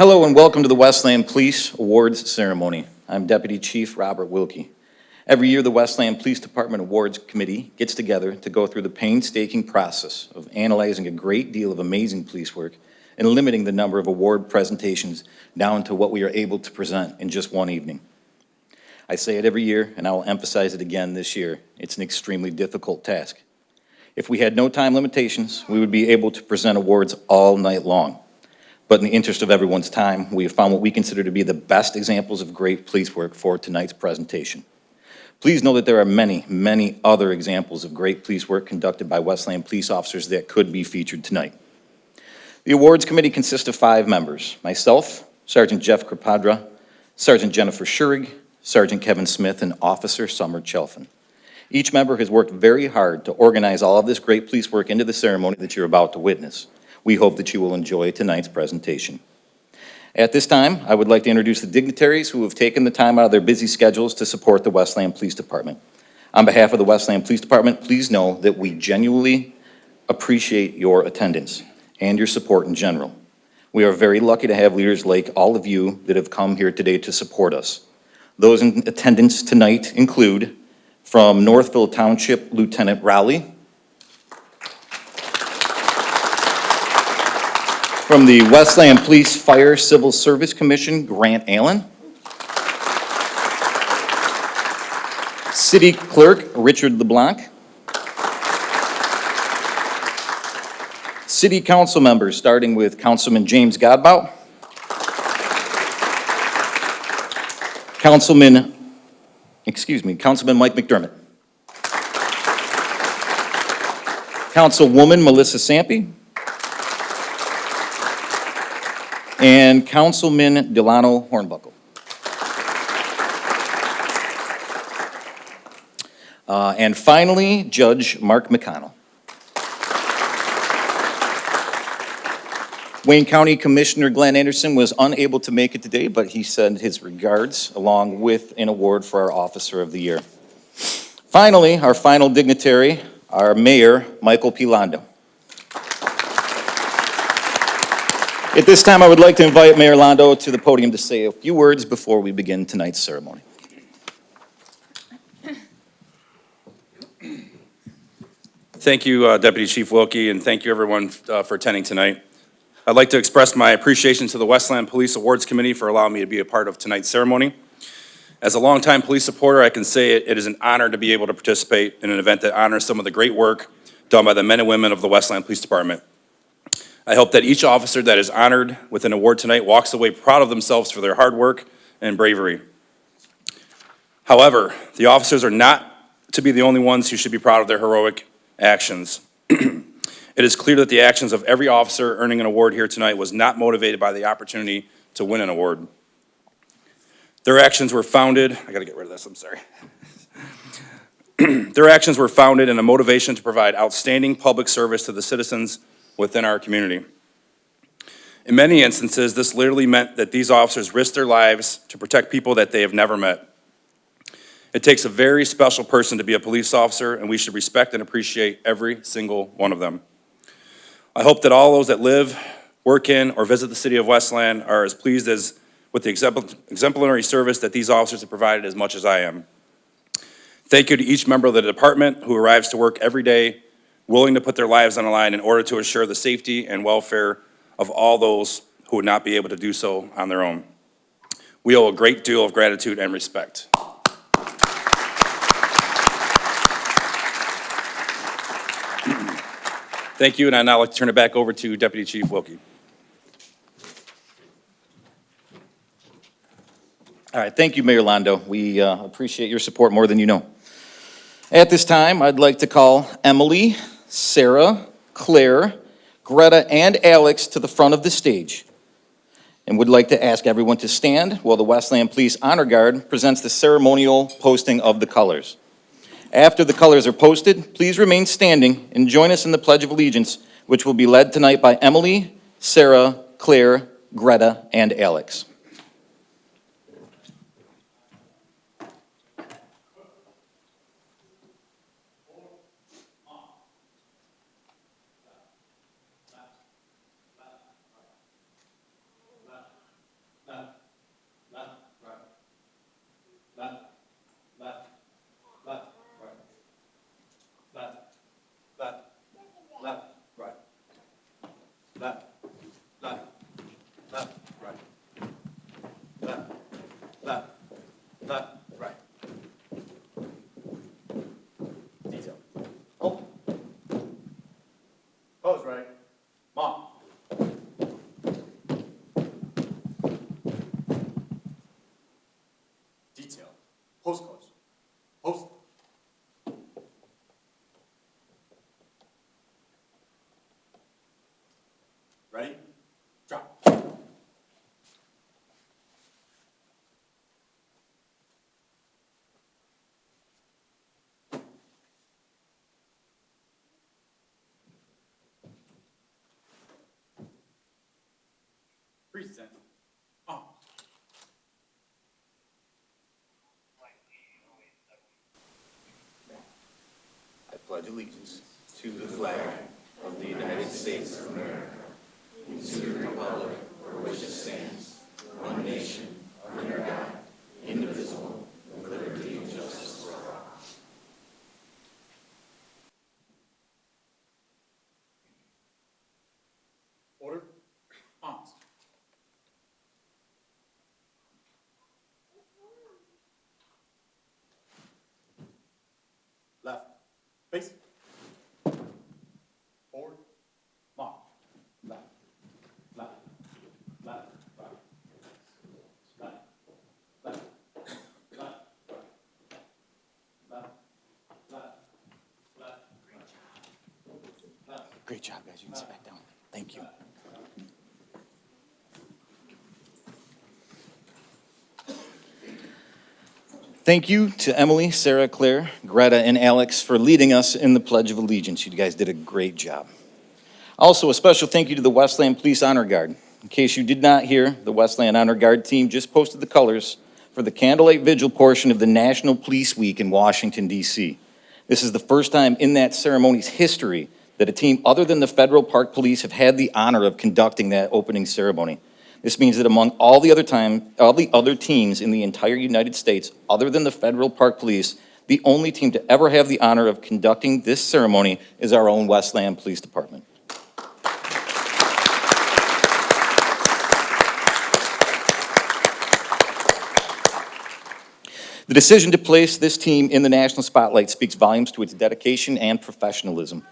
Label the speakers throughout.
Speaker 1: Hello and welcome to the Westland Police Awards Ceremony. I'm Deputy Chief Robert Wilkie. Every year, the Westland Police Department Awards Committee gets together to go through the painstaking process of analyzing a great deal of amazing police work and limiting the number of award presentations down to what we are able to present in just one evening. I say it every year, and I will emphasize it again this year. It's an extremely difficult task. If we had no time limitations, we would be able to present awards all night long. But in the interest of everyone's time, we have found what we consider to be the best examples of great police work for tonight's presentation. Please know that there are many, many other examples of great police work conducted by Westland police officers that could be featured tonight. The awards committee consists of 5 members: myself, Sergeant Jeff Krapadra, Sergeant Jennifer Schurig, Sergeant Kevin Smith, and Officer Summer Chelfin. Each member has worked very hard to organize all of this great police work into the ceremony that you're about to witness. We hope that you will enjoy tonight's presentation. At this time, I would like to introduce the dignitaries who have taken the time out of their busy schedules to support the Westland Police Department. On behalf of the Westland Police Department, please know that we genuinely appreciate your attendance and your support in general. We are very lucky to have leaders like all of you that have come here today to support us. Those in attendance tonight include, from Northville Township, Lieutenant Rowley. From the Westland Police Fire Civil Service Commission, Grant Allen. City Clerk, Richard LeBlanc. City Council members, starting with Councilman James Godbout. Councilman Mike McDermott. Councilwoman Melissa Sampe. And Councilman Delano Hornbuckle. And finally, Judge Mark McConnell. Wayne County Commissioner Glenn Anderson was unable to make it today, but he sent his regards along with an award for our Officer of the Year. Finally, our final dignitary, our Mayor, Michael P. Londo. At this time, I would like to invite Mayor Londo to the podium to say a few words before we begin tonight's ceremony.
Speaker 2: Thank you, Deputy Chief Wilkie, and thank you everyone for attending tonight. I'd like to express my appreciation to the Westland Police Awards Committee for allowing me to be a part of tonight's ceremony. As a longtime police supporter, I can say it is an honor to be able to participate in an event that honors some of the great work done by the men and women of the Westland Police Department. I hope that each officer that is honored with an award tonight walks away proud of themselves for their hard work and bravery. However, the officers are not to be the only ones who should be proud of their heroic actions. It is clear that the actions of every officer earning an award here tonight was not motivated by the opportunity to win an award. Their actions were founded, I gotta get rid of this, I'm sorry. Their actions were founded in a motivation to provide outstanding public service to the citizens within our community. In many instances, this literally meant that these officers risked their lives to protect people that they have never met. It takes a very special person to be a police officer, and we should respect and appreciate every single one of them. I hope that all those that live, work in, or visit the city of Westland are as pleased as with the exemplary service that these officers have provided as much as I am. Thank you to each member of the department who arrives to work every day willing to put their lives on the line in order to assure the safety and welfare of all those who would not be able to do so on their own. We owe a great deal of gratitude and respect. Thank you, and I'd now like to turn it back over to Deputy Chief Wilkie.
Speaker 1: All right, thank you, Mayor Londo. We appreciate your support more than you know. At this time, I'd like to call Emily, Sarah, Claire, Greta, and Alex to the front of the stage, and would like to ask everyone to stand while the Westland Police Honor Guard presents the ceremonial posting of the colors. After the colors are posted, please remain standing and join us in the Pledge of Allegiance, which will be led tonight by Emily, Sarah, Claire, Greta, and Alex. left, right, left, left, left, right. Detail. Hold. Pose right. Mom. Detail. Pose close. Pose. Ready? Drop. Present. On. I pledge allegiance to the flag of the United States of America, and to the republic for which it stands, one nation, under God, indivisible, with liberty and justice for all. Order. Arms. Left. Face. Forward. Mark. Left. Left. Left. Right. Left. Left. Left. Right. Left. Left. Left. Left. Great job, guys. You can sit back down. Thank you. Thank you to Emily, Sarah, Claire, Greta, and Alex for leading us in the Pledge of Allegiance. You guys did a great job. Also, a special thank you to the Westland Police Honor Guard. In case you did not hear, the Westland Honor Guard team just posted the colors for the Candlelight Vigil portion of the National Police Week in Washington, D.C. This is the first time in that ceremony's history that a team other than the Federal Park Police have had the honor of conducting that opening ceremony. This means that among all the other teams in the entire United States, other than the Federal Park Police, the only team to ever have the honor of conducting this ceremony is our own Westland Police Department. The decision to place this team in the national spotlight speaks volumes to its dedication and professionalism.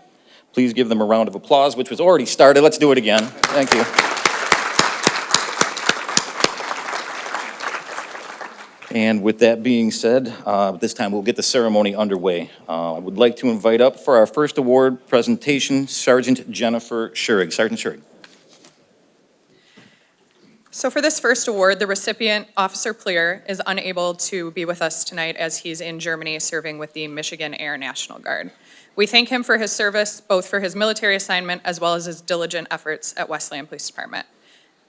Speaker 1: Please give them a round of applause, which was already started. Let's do it again. Thank you. And with that being said, this time we'll get the ceremony underway. I would like to invite up for our first award presentation, Sergeant Jennifer Schurig. Sergeant Schurig.
Speaker 3: So for this first award, the recipient, Officer Pleer, is unable to be with us tonight as he's in Germany serving with the Michigan Air National Guard. We thank him for his service, both for his military assignment as well as his diligent efforts at Westland Police Department.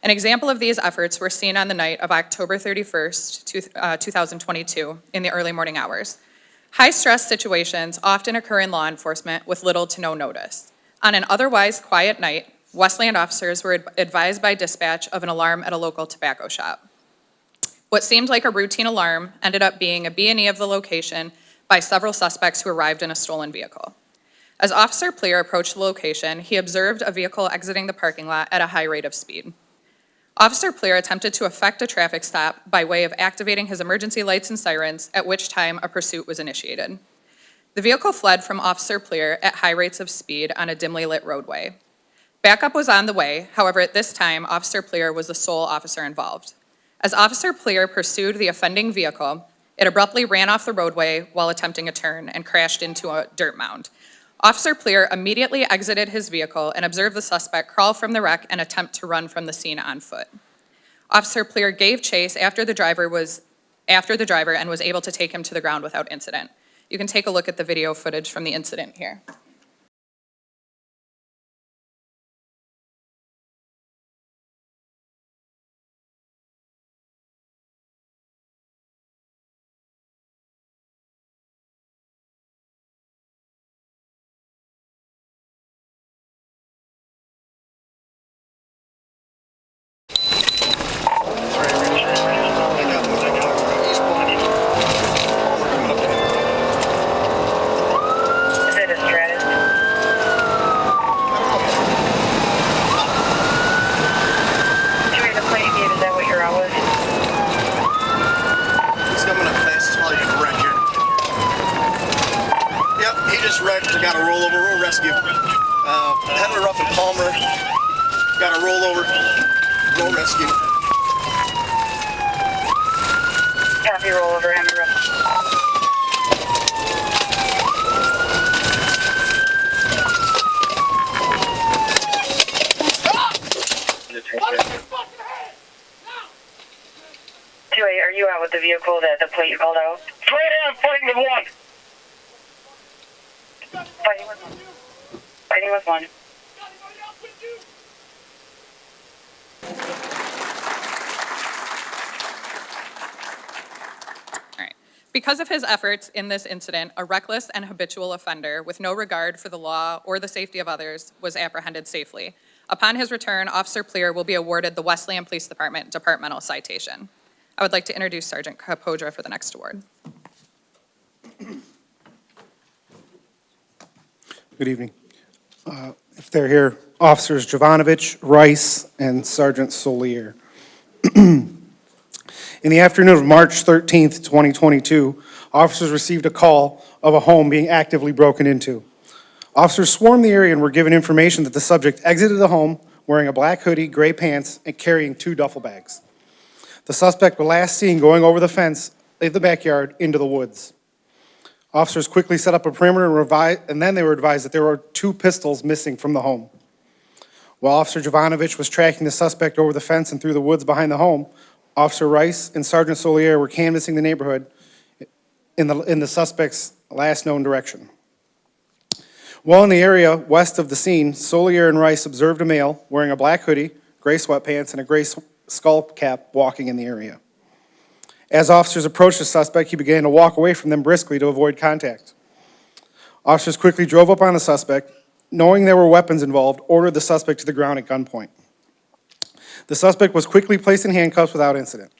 Speaker 3: An example of these efforts were seen on the night of October 31st, 2022, in the early morning hours. High-stress situations often occur in law enforcement with little to no notice. On an otherwise quiet night, Westland officers were advised by dispatch of an alarm at a local tobacco shop. What seemed like a routine alarm ended up being a B&E of the location by several suspects who arrived in a stolen vehicle. As Officer Pleer approached the location, he observed a vehicle exiting the parking lot at a high rate of speed. Officer Pleer attempted to effect a traffic stop by way of activating his emergency lights and sirens, at which time a pursuit was initiated. The vehicle fled from Officer Pleer at high rates of speed on a dimly lit roadway. Backup was on the way, however, at this time, Officer Pleer was the sole officer involved. As Officer Pleer pursued the offending vehicle, it abruptly ran off the roadway while attempting a turn and crashed into a dirt mound. Officer Pleer immediately exited his vehicle and observed the suspect crawl from the wreck and attempt to run from the scene on foot. Officer Pleer gave chase after the driver and was able to take him to the ground without incident. You can take a look at the video footage from the incident here.
Speaker 4: Is it a stratus? got a rollover, roll rescue. Henry Ruff and Palmer got a rollover, roll rescue.
Speaker 5: Copy, rollover, Henry Ruff. Joey, are you out with the vehicle that the plate called out?
Speaker 4: Straight on, fighting with one.
Speaker 5: Fighting with one. Fighting with one.
Speaker 3: All right. Because of his efforts in this incident, a reckless and habitual offender with no regard for the law or the safety of others was apprehended safely. Upon his return, Officer Pleer will be awarded the Westland Police Department departmental citation. I would like to introduce Sergeant Capodra for the next award.
Speaker 6: Good evening. If they're here, Officers Jovanovich, Rice, and Sergeant Solier. In the afternoon of March 13th, 2022, officers received a call of a home being actively broken into. Officers swarmed the area and were given information that the subject exited the home wearing a black hoodie, gray pants, and carrying 2 duffel bags. The suspect was last seen going over the fence in the backyard into the woods. Officers quickly set up a perimeter and then they were advised that there were 2 pistols missing from the home. While Officer Jovanovich was tracking the suspect over the fence and through the woods behind the home, Officer Rice and Sergeant Solier were canvassing the neighborhood in the suspect's last known direction. While in the area west of the scene, Solier and Rice observed a male wearing a black hoodie, gray sweatpants, and a gray skull cap walking in the area. As officers approached the suspect, he began to walk away from them briskly to avoid contact. Officers quickly drove up on the suspect, knowing there were weapons involved, ordered the suspect to the ground at gunpoint. The suspect was quickly placed in handcuffs without incident.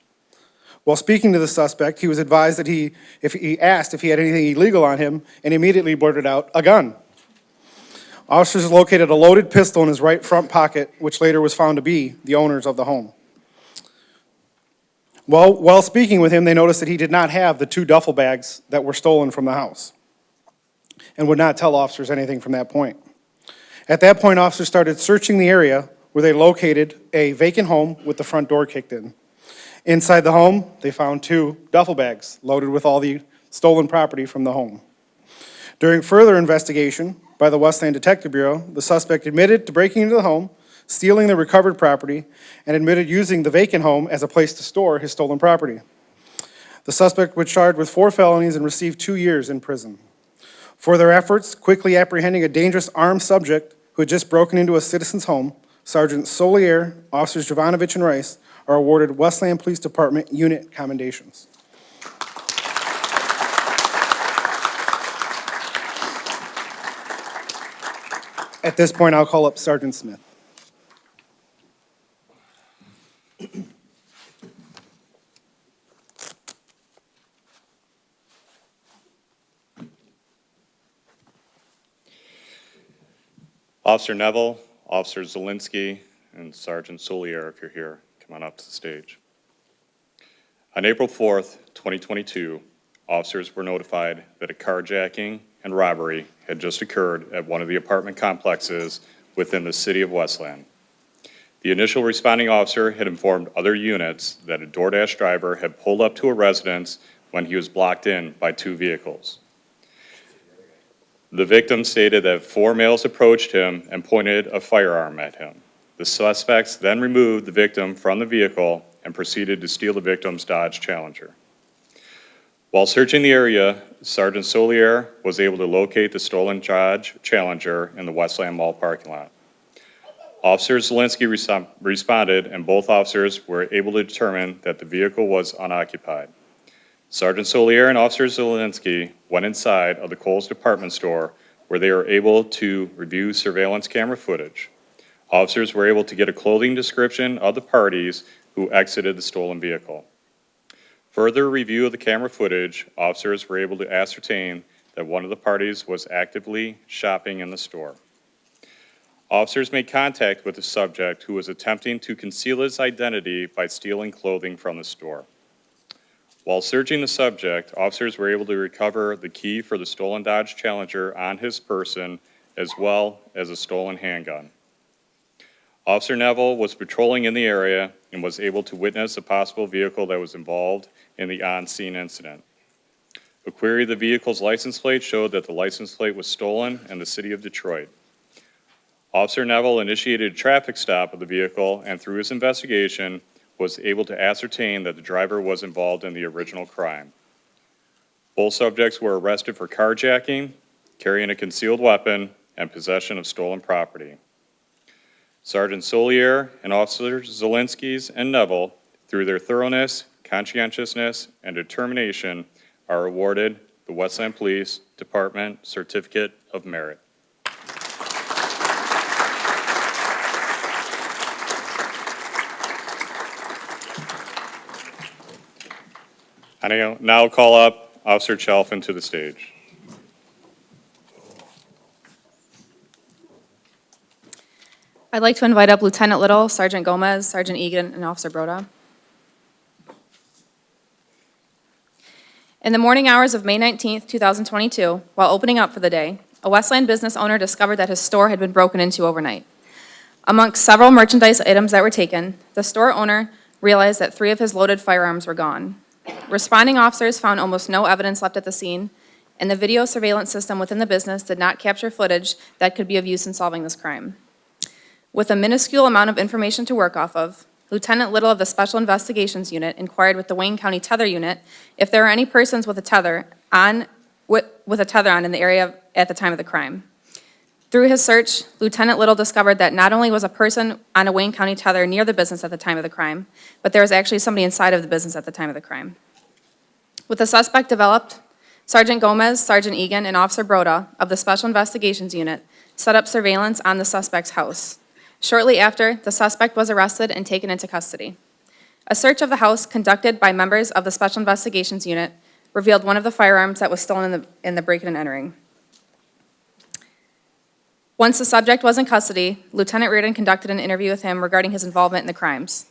Speaker 6: While speaking to the suspect, he was advised that if he asked if he had anything illegal on him, and immediately blurted out, "A gun." Officers located a loaded pistol in his right front pocket, which later was found to be the owner's of the home. While speaking with him, they noticed that he did not have the 2 duffel bags that were stolen from the house and would not tell officers anything from that point. At that point, officers started searching the area where they located a vacant home with the front door kicked in. Inside the home, they found 2 duffel bags loaded with all the stolen property from the home. During further investigation by the Westland Detective Bureau, the suspect admitted to breaking into the home, stealing the recovered property, and admitted using the vacant home as a place to store his stolen property. The suspect was charged with 4 felonies and received 2 years in prison. For their efforts, quickly apprehending a dangerous armed subject who had just broken into a citizen's home, Sergeant Solier, Officers Jovanovich and Rice are awarded Westland Police Department Unit Commendations. At this point, I'll call up Sergeant Smith.
Speaker 7: Officer Neville, Officer Zielinski, and Sergeant Solier, if you're here, come on up to the stage. On April 4th, 2022, officers were notified that a carjacking and robbery had just occurred at one of the apartment complexes within the city of Westland. The initial responding officer had informed other units that a DoorDash driver had pulled up to a residence when he was blocked in by 2 vehicles. The victim stated that 4 males approached him and pointed a firearm at him. The suspects then removed the victim from the vehicle and proceeded to steal the victim's Dodge Challenger. While searching the area, Sergeant Solier was able to locate the stolen Dodge Challenger in the Westland Mall parking lot. Officer Zielinski responded, and both officers were able to determine that the vehicle was unoccupied. Sergeant Solier and Officer Zielinski went inside of the Kohl's department store where they were able to review surveillance camera footage. Officers were able to get a clothing description of the parties who exited the stolen vehicle. Further review of the camera footage, officers were able to ascertain that one of the parties was actively shopping in the store. Officers made contact with the subject who was attempting to conceal his identity by stealing clothing from the store. While searching the subject, officers were able to recover the key for the stolen Dodge Challenger on his person, as well as a stolen handgun. Officer Neville was patrolling in the area and was able to witness a possible vehicle that was involved in the on-scene incident. A query of the vehicle's license plate showed that the license plate was stolen in the city of Detroit. Officer Neville initiated a traffic stop of the vehicle and through his investigation was able to ascertain that the driver was involved in the original crime. Both subjects were arrested for carjacking, carrying a concealed weapon, and possession of stolen property. Sergeant Solier and Officers Zielinski's and Neville, through their thoroughness, conscientiousness, and determination, are awarded the Westland Police Department Certificate of Merit. I now call up Officer Chalfin to the stage.
Speaker 8: I'd like to invite up Lieutenant Little, Sergeant Gomez, Sergeant Egan, and Officer Broda. In the morning hours of May 19th, 2022, while opening up for the day, a Westland business owner discovered that his store had been broken into overnight. Amongst several merchandise items that were taken, the store owner realized that 3 of his loaded firearms were gone. Responding officers found almost no evidence left at the scene, and the video surveillance system within the business did not capture footage that could be of use in solving this crime. With a minuscule amount of information to work off of, Lieutenant Little of the Special Investigations Unit inquired with the Wayne County Tether Unit if there were any persons with a tether on in the area at the time of the crime. Through his search, Lieutenant Little discovered that not only was a person on a Wayne County tether near the business at the time of the crime, but there was actually somebody inside of the business at the time of the crime. With the suspect developed, Sergeant Gomez, Sergeant Egan, and Officer Broda of the Special Investigations Unit set up surveillance on the suspect's house. Shortly after, the suspect was arrested and taken into custody. A search of the house conducted by members of the Special Investigations Unit revealed one of the firearms that was stolen in the break-in and entering. Once the subject was in custody, Lieutenant Reardon conducted an interview with him regarding his involvement in the crimes.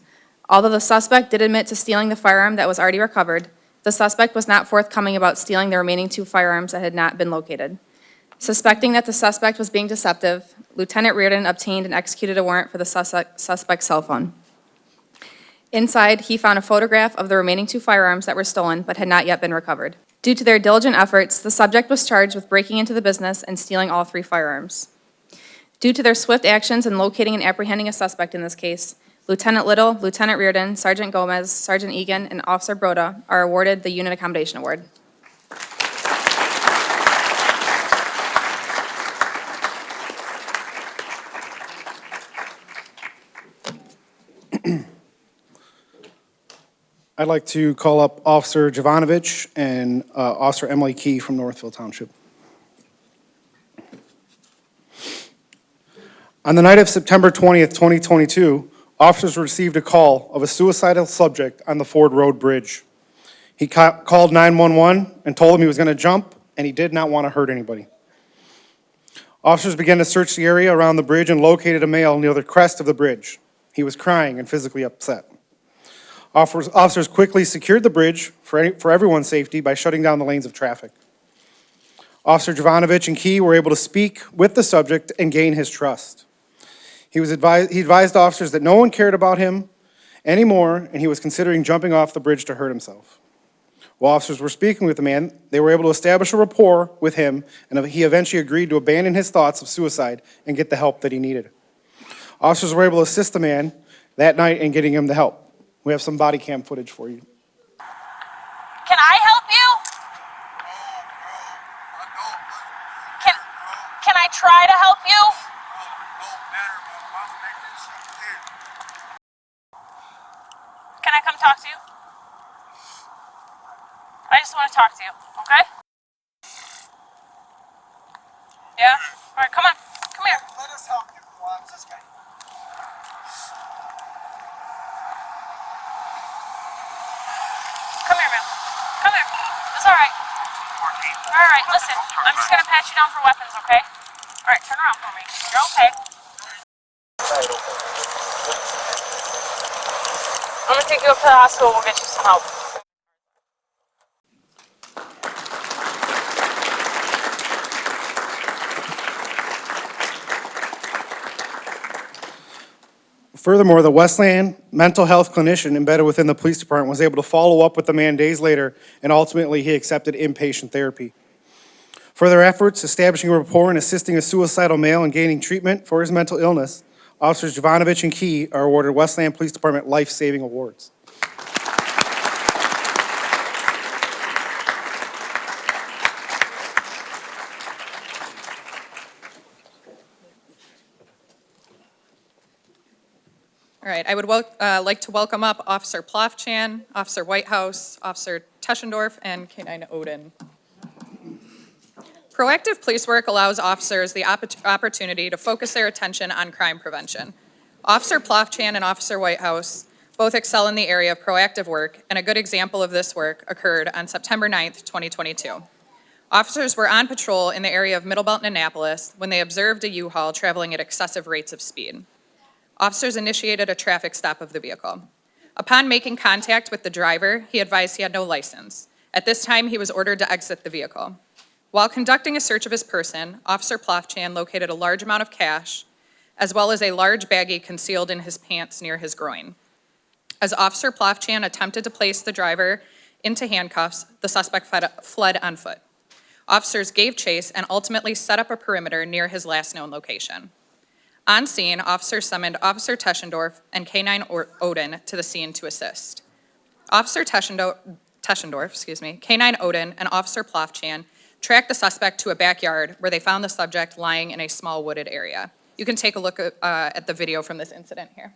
Speaker 8: Although the suspect did admit to stealing the firearm that was already recovered, the suspect was not forthcoming about stealing the remaining 2 firearms that had not been located. Suspecting that the suspect was being deceptive, Lieutenant Reardon obtained and executed a warrant for the suspect's cell phone. Inside, he found a photograph of the remaining 2 firearms that were stolen but had not yet been recovered. Due to their diligent efforts, the subject was charged with breaking into the business and stealing all 3 firearms. Due to their swift actions in locating and apprehending a suspect in this case, Lieutenant Little, Lieutenant Reardon, Sergeant Gomez, Sergeant Egan, and Officer Broda are awarded the Unit Accommodation Award.
Speaker 6: I'd like to call up Officer Jovanovich and Officer Emily Key from Northville Township. On the night of September 20th, 2022, officers received a call of a suicidal subject on the Ford Road Bridge. He called 911 and told him he was going to jump, and he did not want to hurt anybody. Officers began to search the area around the bridge and located a male near the crest of the bridge. He was crying and physically upset. Officers quickly secured the bridge for everyone's safety by shutting down the lanes of traffic. Officer Jovanovich and Key were able to speak with the subject and gain his trust. He advised officers that no one cared about him anymore, and he was considering jumping off the bridge to hurt himself. While officers were speaking with the man, they were able to establish a rapport with him, and he eventually agreed to abandon his thoughts of suicide and get the help that he needed. Officers were able to assist the man that night in getting him the help. We have some body cam footage for you.
Speaker 9: Can I help you? Can I try to help you? Can I come talk to you? I just want to talk to you, okay? Yeah? All right, come on. Come here.
Speaker 4: Let us help you. Watch this guy.
Speaker 9: Come here, man. Come here. It's all right. All right, listen. I'm just going to pat you down for weapons, okay? All right, turn around for me. You're okay. I'm going to take you up to the hospital. We'll get you some help.
Speaker 6: Furthermore, the Westland mental health clinician embedded within the police department was able to follow up with the man days later, and ultimately he accepted inpatient therapy. Further efforts, establishing a rapport and assisting a suicidal male in gaining treatment for his mental illness, Officers Jovanovich and Key are awarded Westland Police Department Life-Saving Awards.
Speaker 3: All right, I would like to welcome up Officer Plofchan, Officer Whitehouse, Officer Teschendorf, and K-9 Odin. Proactive police work allows officers the opportunity to focus their attention on crime prevention. Officer Plofchan and Officer Whitehouse both excel in the area of proactive work, and a good example of this work occurred on September 9th, 2022. Officers were on patrol in the area of Middlebelt and Annapolis when they observed a U-Haul traveling at excessive rates of speed. Officers initiated a traffic stop of the vehicle. Upon making contact with the driver, he advised he had no license. At this time, he was ordered to exit the vehicle. While conducting a search of his person, Officer Plofchan located a large amount of cash, as well as a large baggie concealed in his pants near his groin. As Officer Plofchan attempted to place the driver into handcuffs, the suspect fled on foot. Officers gave chase and ultimately set up a perimeter near his last known location. On scene, officers summoned Officer Teschendorf and K-9 Odin to the scene to assist. Officer Teschendorf, K-9 Odin, and Officer Plofchan tracked the suspect to a backyard where they found the subject lying in a small wooded area. You can take a look at the video from this incident here.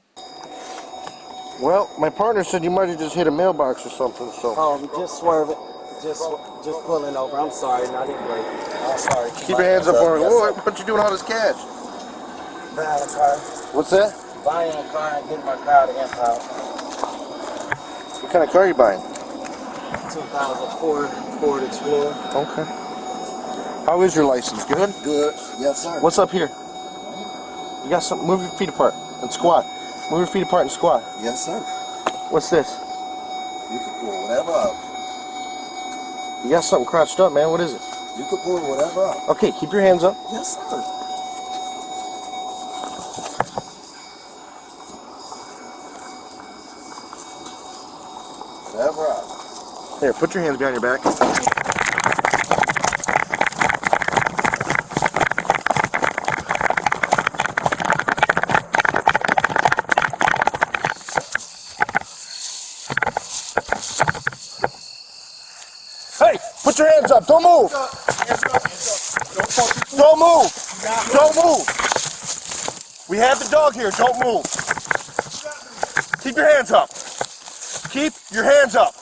Speaker 10: Well, my partner said you might have just hit a mailbox or something, so.
Speaker 11: Just swerve it. Just pulling over. I'm sorry, not even break. I'm sorry.
Speaker 10: Keep your hands up, Barney. What you doing all this cash?
Speaker 11: Buying a car.
Speaker 10: What's that?
Speaker 11: Buying a car and getting my car to impound.
Speaker 10: What kind of car are you buying?
Speaker 11: 2004 Ford Explorer.
Speaker 10: Okay. How is your license? Good?
Speaker 11: Good. Yes, sir.
Speaker 10: What's up here? You got something? Move your feet apart and squat. Move your feet apart and squat.
Speaker 11: Yes, sir.
Speaker 10: What's this?
Speaker 11: You can pull whatever up.
Speaker 10: You got something crouched up, man. What is it?
Speaker 11: You can pull whatever up.
Speaker 10: Okay, keep your hands up.
Speaker 11: Yes, sir. Whatever up.
Speaker 10: Here, put your hands behind your back. Hey, put your hands up. Don't move. Don't move. Don't move. We have the dog here. Don't move. Keep your hands up. Keep your hands up.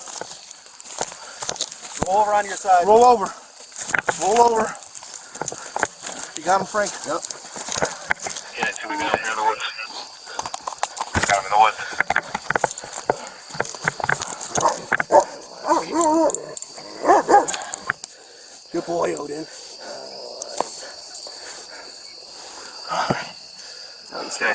Speaker 11: Roll over on your side.
Speaker 10: Roll over. Roll over. You got him, Frank?
Speaker 11: Yep.
Speaker 12: Yeah, until we get up here in the woods. Got him in the woods.
Speaker 11: Good boy, Odin.
Speaker 12: Okay.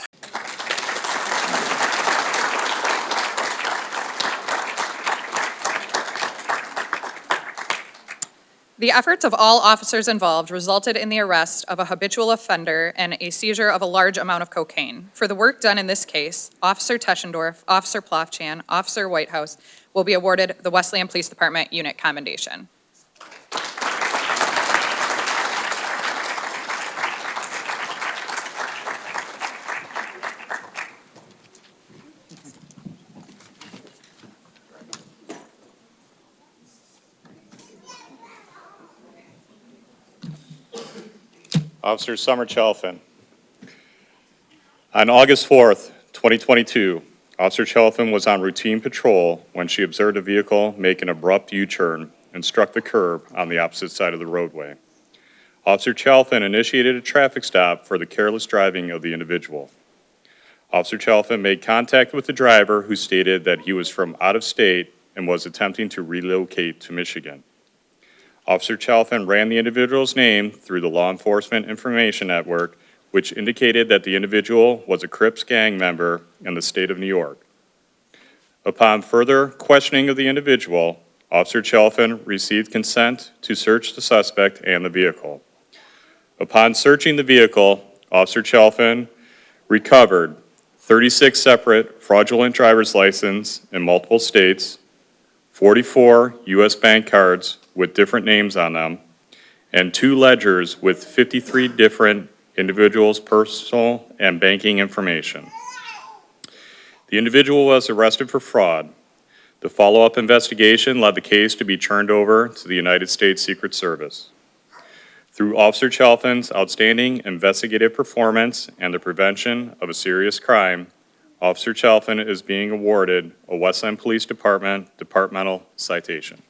Speaker 3: The efforts of all officers involved resulted in the arrest of a habitual offender and a seizure of a large amount of cocaine. For the work done in this case, Officer Teschendorf, Officer Plofchan, Officer Whitehouse will be awarded the Westland Police Department Unit Commendation.
Speaker 7: Officer Summer Chelfin. On August 4th, 2022, Officer Chelfin was on routine patrol when she observed a vehicle make an abrupt U-turn and struck the curb on the opposite side of the roadway. Officer Chelfin initiated a traffic stop for the careless driving of the individual. Officer Chelfin made contact with the driver, who stated that he was from out of state and was attempting to relocate to Michigan. Officer Chelfin ran the individual's name through the law enforcement information network, which indicated that the individual was a Crips gang member in the state of New York. Upon further questioning of the individual, Officer Chelfin received consent to search the suspect and the vehicle. Upon searching the vehicle, Officer Chelfin recovered 36 separate fraudulent driver's licenses in multiple states, 44 U.S. bank cards with different names on them, and 2 ledgers with 53 different individuals' personal and banking information. The individual was arrested for fraud. The follow-up investigation led the case to be turned over to the United States Secret Service. Through Officer Chalfon's outstanding investigative performance and the prevention of a serious crime, Officer Chalfon is being awarded a Westland Police Department departmental citation.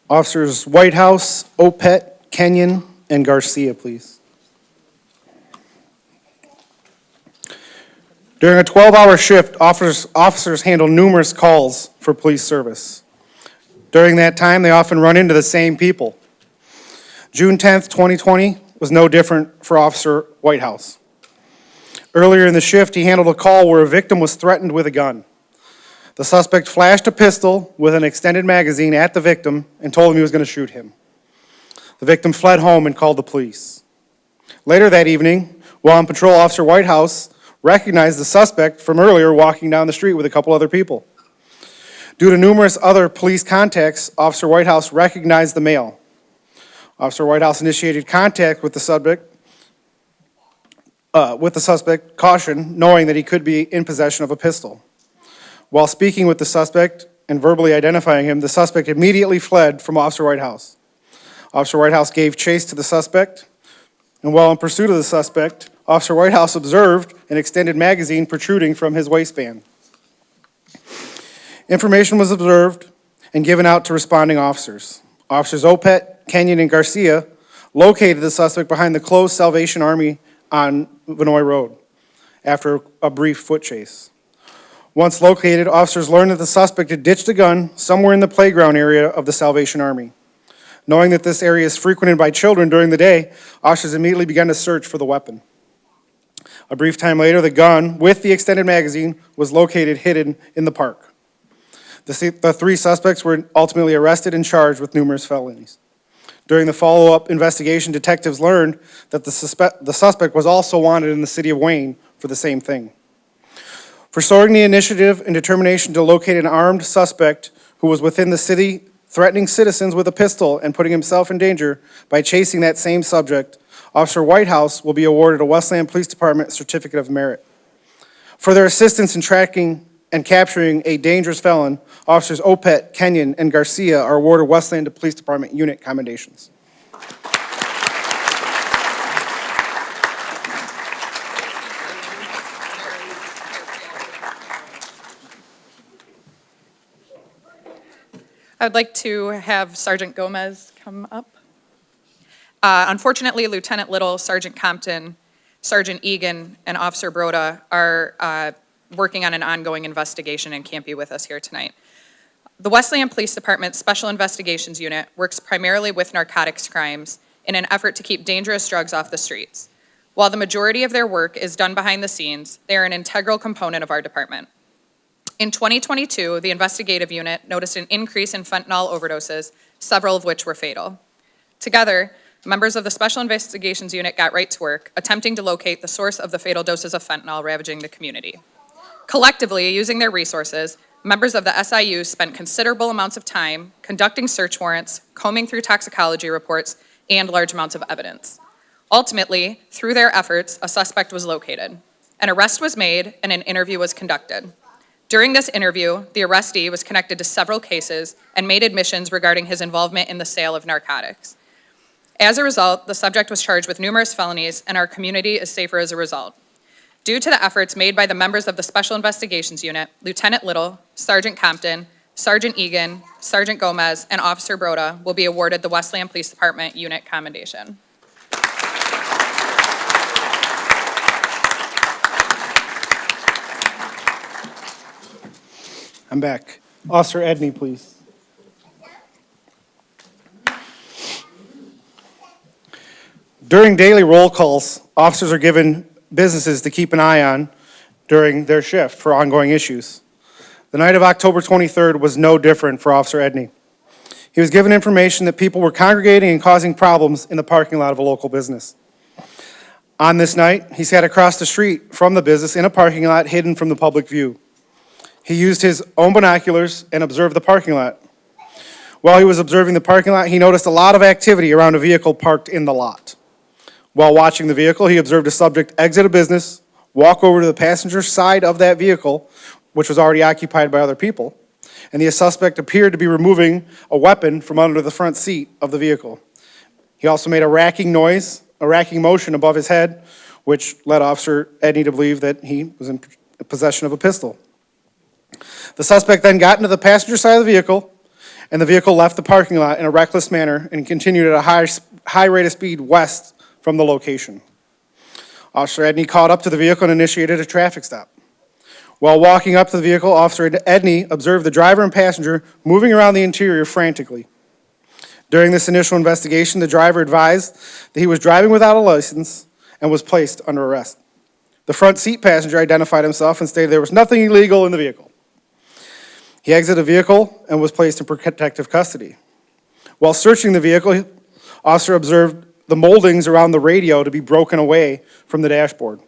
Speaker 6: Officers Whitehouse, Opet, Kenyon, and Garcia, please. During a 12-hour shift, officers handle numerous calls for police service. During that time, they often run into the same people. June 10th, 2020 was no different for Officer Whitehouse. Earlier in the shift, he handled a call where a victim was threatened with a gun. The suspect flashed a pistol with an extended magazine at the victim and told him he was going to shoot him. The victim fled home and called the police. Later that evening, while on patrol, Officer Whitehouse recognized the suspect from earlier walking down the street with a couple other people. Due to numerous other police contacts, Officer Whitehouse recognized the male. Officer Whitehouse initiated contact with the suspect, caution, knowing that he could be in possession of a pistol. While speaking with the suspect and verbally identifying him, the suspect immediately fled from Officer Whitehouse. Officer Whitehouse gave chase to the suspect, and while in pursuit of the suspect, Officer Whitehouse observed an extended magazine protruding from his waistband. Information was observed and given out to responding officers. Officers Opet, Kenyon, and Garcia located the suspect behind the closed Salvation Army on Vinoy Road after a brief foot chase. Once located, officers learned that the suspect had ditched a gun somewhere in the playground area of the Salvation Army. Knowing that this area is frequented by children during the day, officers immediately began to search for the weapon. A brief time later, the gun with the extended magazine was located hidden in the park. The 3 suspects were ultimately arrested and charged with numerous felonies. During the follow-up investigation, detectives learned that the suspect was also wanted in the city of Wayne for the same thing. For showing the initiative and determination to locate an armed suspect who was within the city, threatening citizens with a pistol and putting himself in danger by chasing that same subject, Officer Whitehouse will be awarded a Westland Police Department Certificate of Merit. For their assistance in tracking and capturing a dangerous felon, Officers Opet, Kenyon, and Garcia are awarded Westland Police Department Unit Commendations.
Speaker 3: I'd like to have Sergeant Gomez come up. Unfortunately, Lieutenant Little, Sergeant Compton, Sergeant Egan, and Officer Broda are working on an ongoing investigation and can't be with us here tonight. The Westland Police Department Special Investigations Unit works primarily with narcotics crimes in an effort to keep dangerous drugs off the streets. While the majority of their work is done behind the scenes, they are an integral component of our department. In 2022, the investigative unit noticed an increase in fentanyl overdoses, several of which were fatal. Together, members of the Special Investigations Unit got right to work, attempting to locate the source of the fatal doses of fentanyl ravaging the community. Collectively, using their resources, members of the SIU spent considerable amounts of time conducting search warrants, combing through toxicology reports, and large amounts of evidence. Ultimately, through their efforts, a suspect was located. An arrest was made and an interview was conducted. During this interview, the arrestee was connected to several cases and made admissions regarding his involvement in the sale of narcotics. As a result, the subject was charged with numerous felonies, and our community is safer as a result. Due to the efforts made by the members of the Special Investigations Unit, Lieutenant Little, Sergeant Compton, Sergeant Egan, Sergeant Gomez, and Officer Broda will be awarded the Westland Police Department Unit Commendation.
Speaker 6: I'm back. Officer Edney, please. During daily roll calls, officers are given businesses to keep an eye on during their shift for ongoing issues. The night of October 23rd was no different for Officer Edney. He was given information that people were congregating and causing problems in the parking lot of a local business. On this night, he sat across the street from the business in a parking lot hidden from the public view. He used his own binoculars and observed the parking lot. While he was observing the parking lot, he noticed a lot of activity around a vehicle parked in the lot. While watching the vehicle, he observed a subject exit a business, walk over to the passenger side of that vehicle, which was already occupied by other people, and the suspect appeared to be removing a weapon from under the front seat of the vehicle. He also made a racking motion above his head, which led Officer Edney to believe that he was in possession of a pistol. The suspect then got into the passenger side of the vehicle, and the vehicle left the parking lot in a reckless manner and continued at a high rate of speed west from the location. Officer Edney caught up to the vehicle and initiated a traffic stop. While walking up to the vehicle, Officer Edney observed the driver and passenger moving around the interior frantically. During this initial investigation, the driver advised that he was driving without a license and was placed under arrest. The front seat passenger identified himself and stated there was nothing illegal in the vehicle. He exited the vehicle and was placed in protective custody. While searching the vehicle, Officer observed the moldings around the radio to be broken away from the dashboard.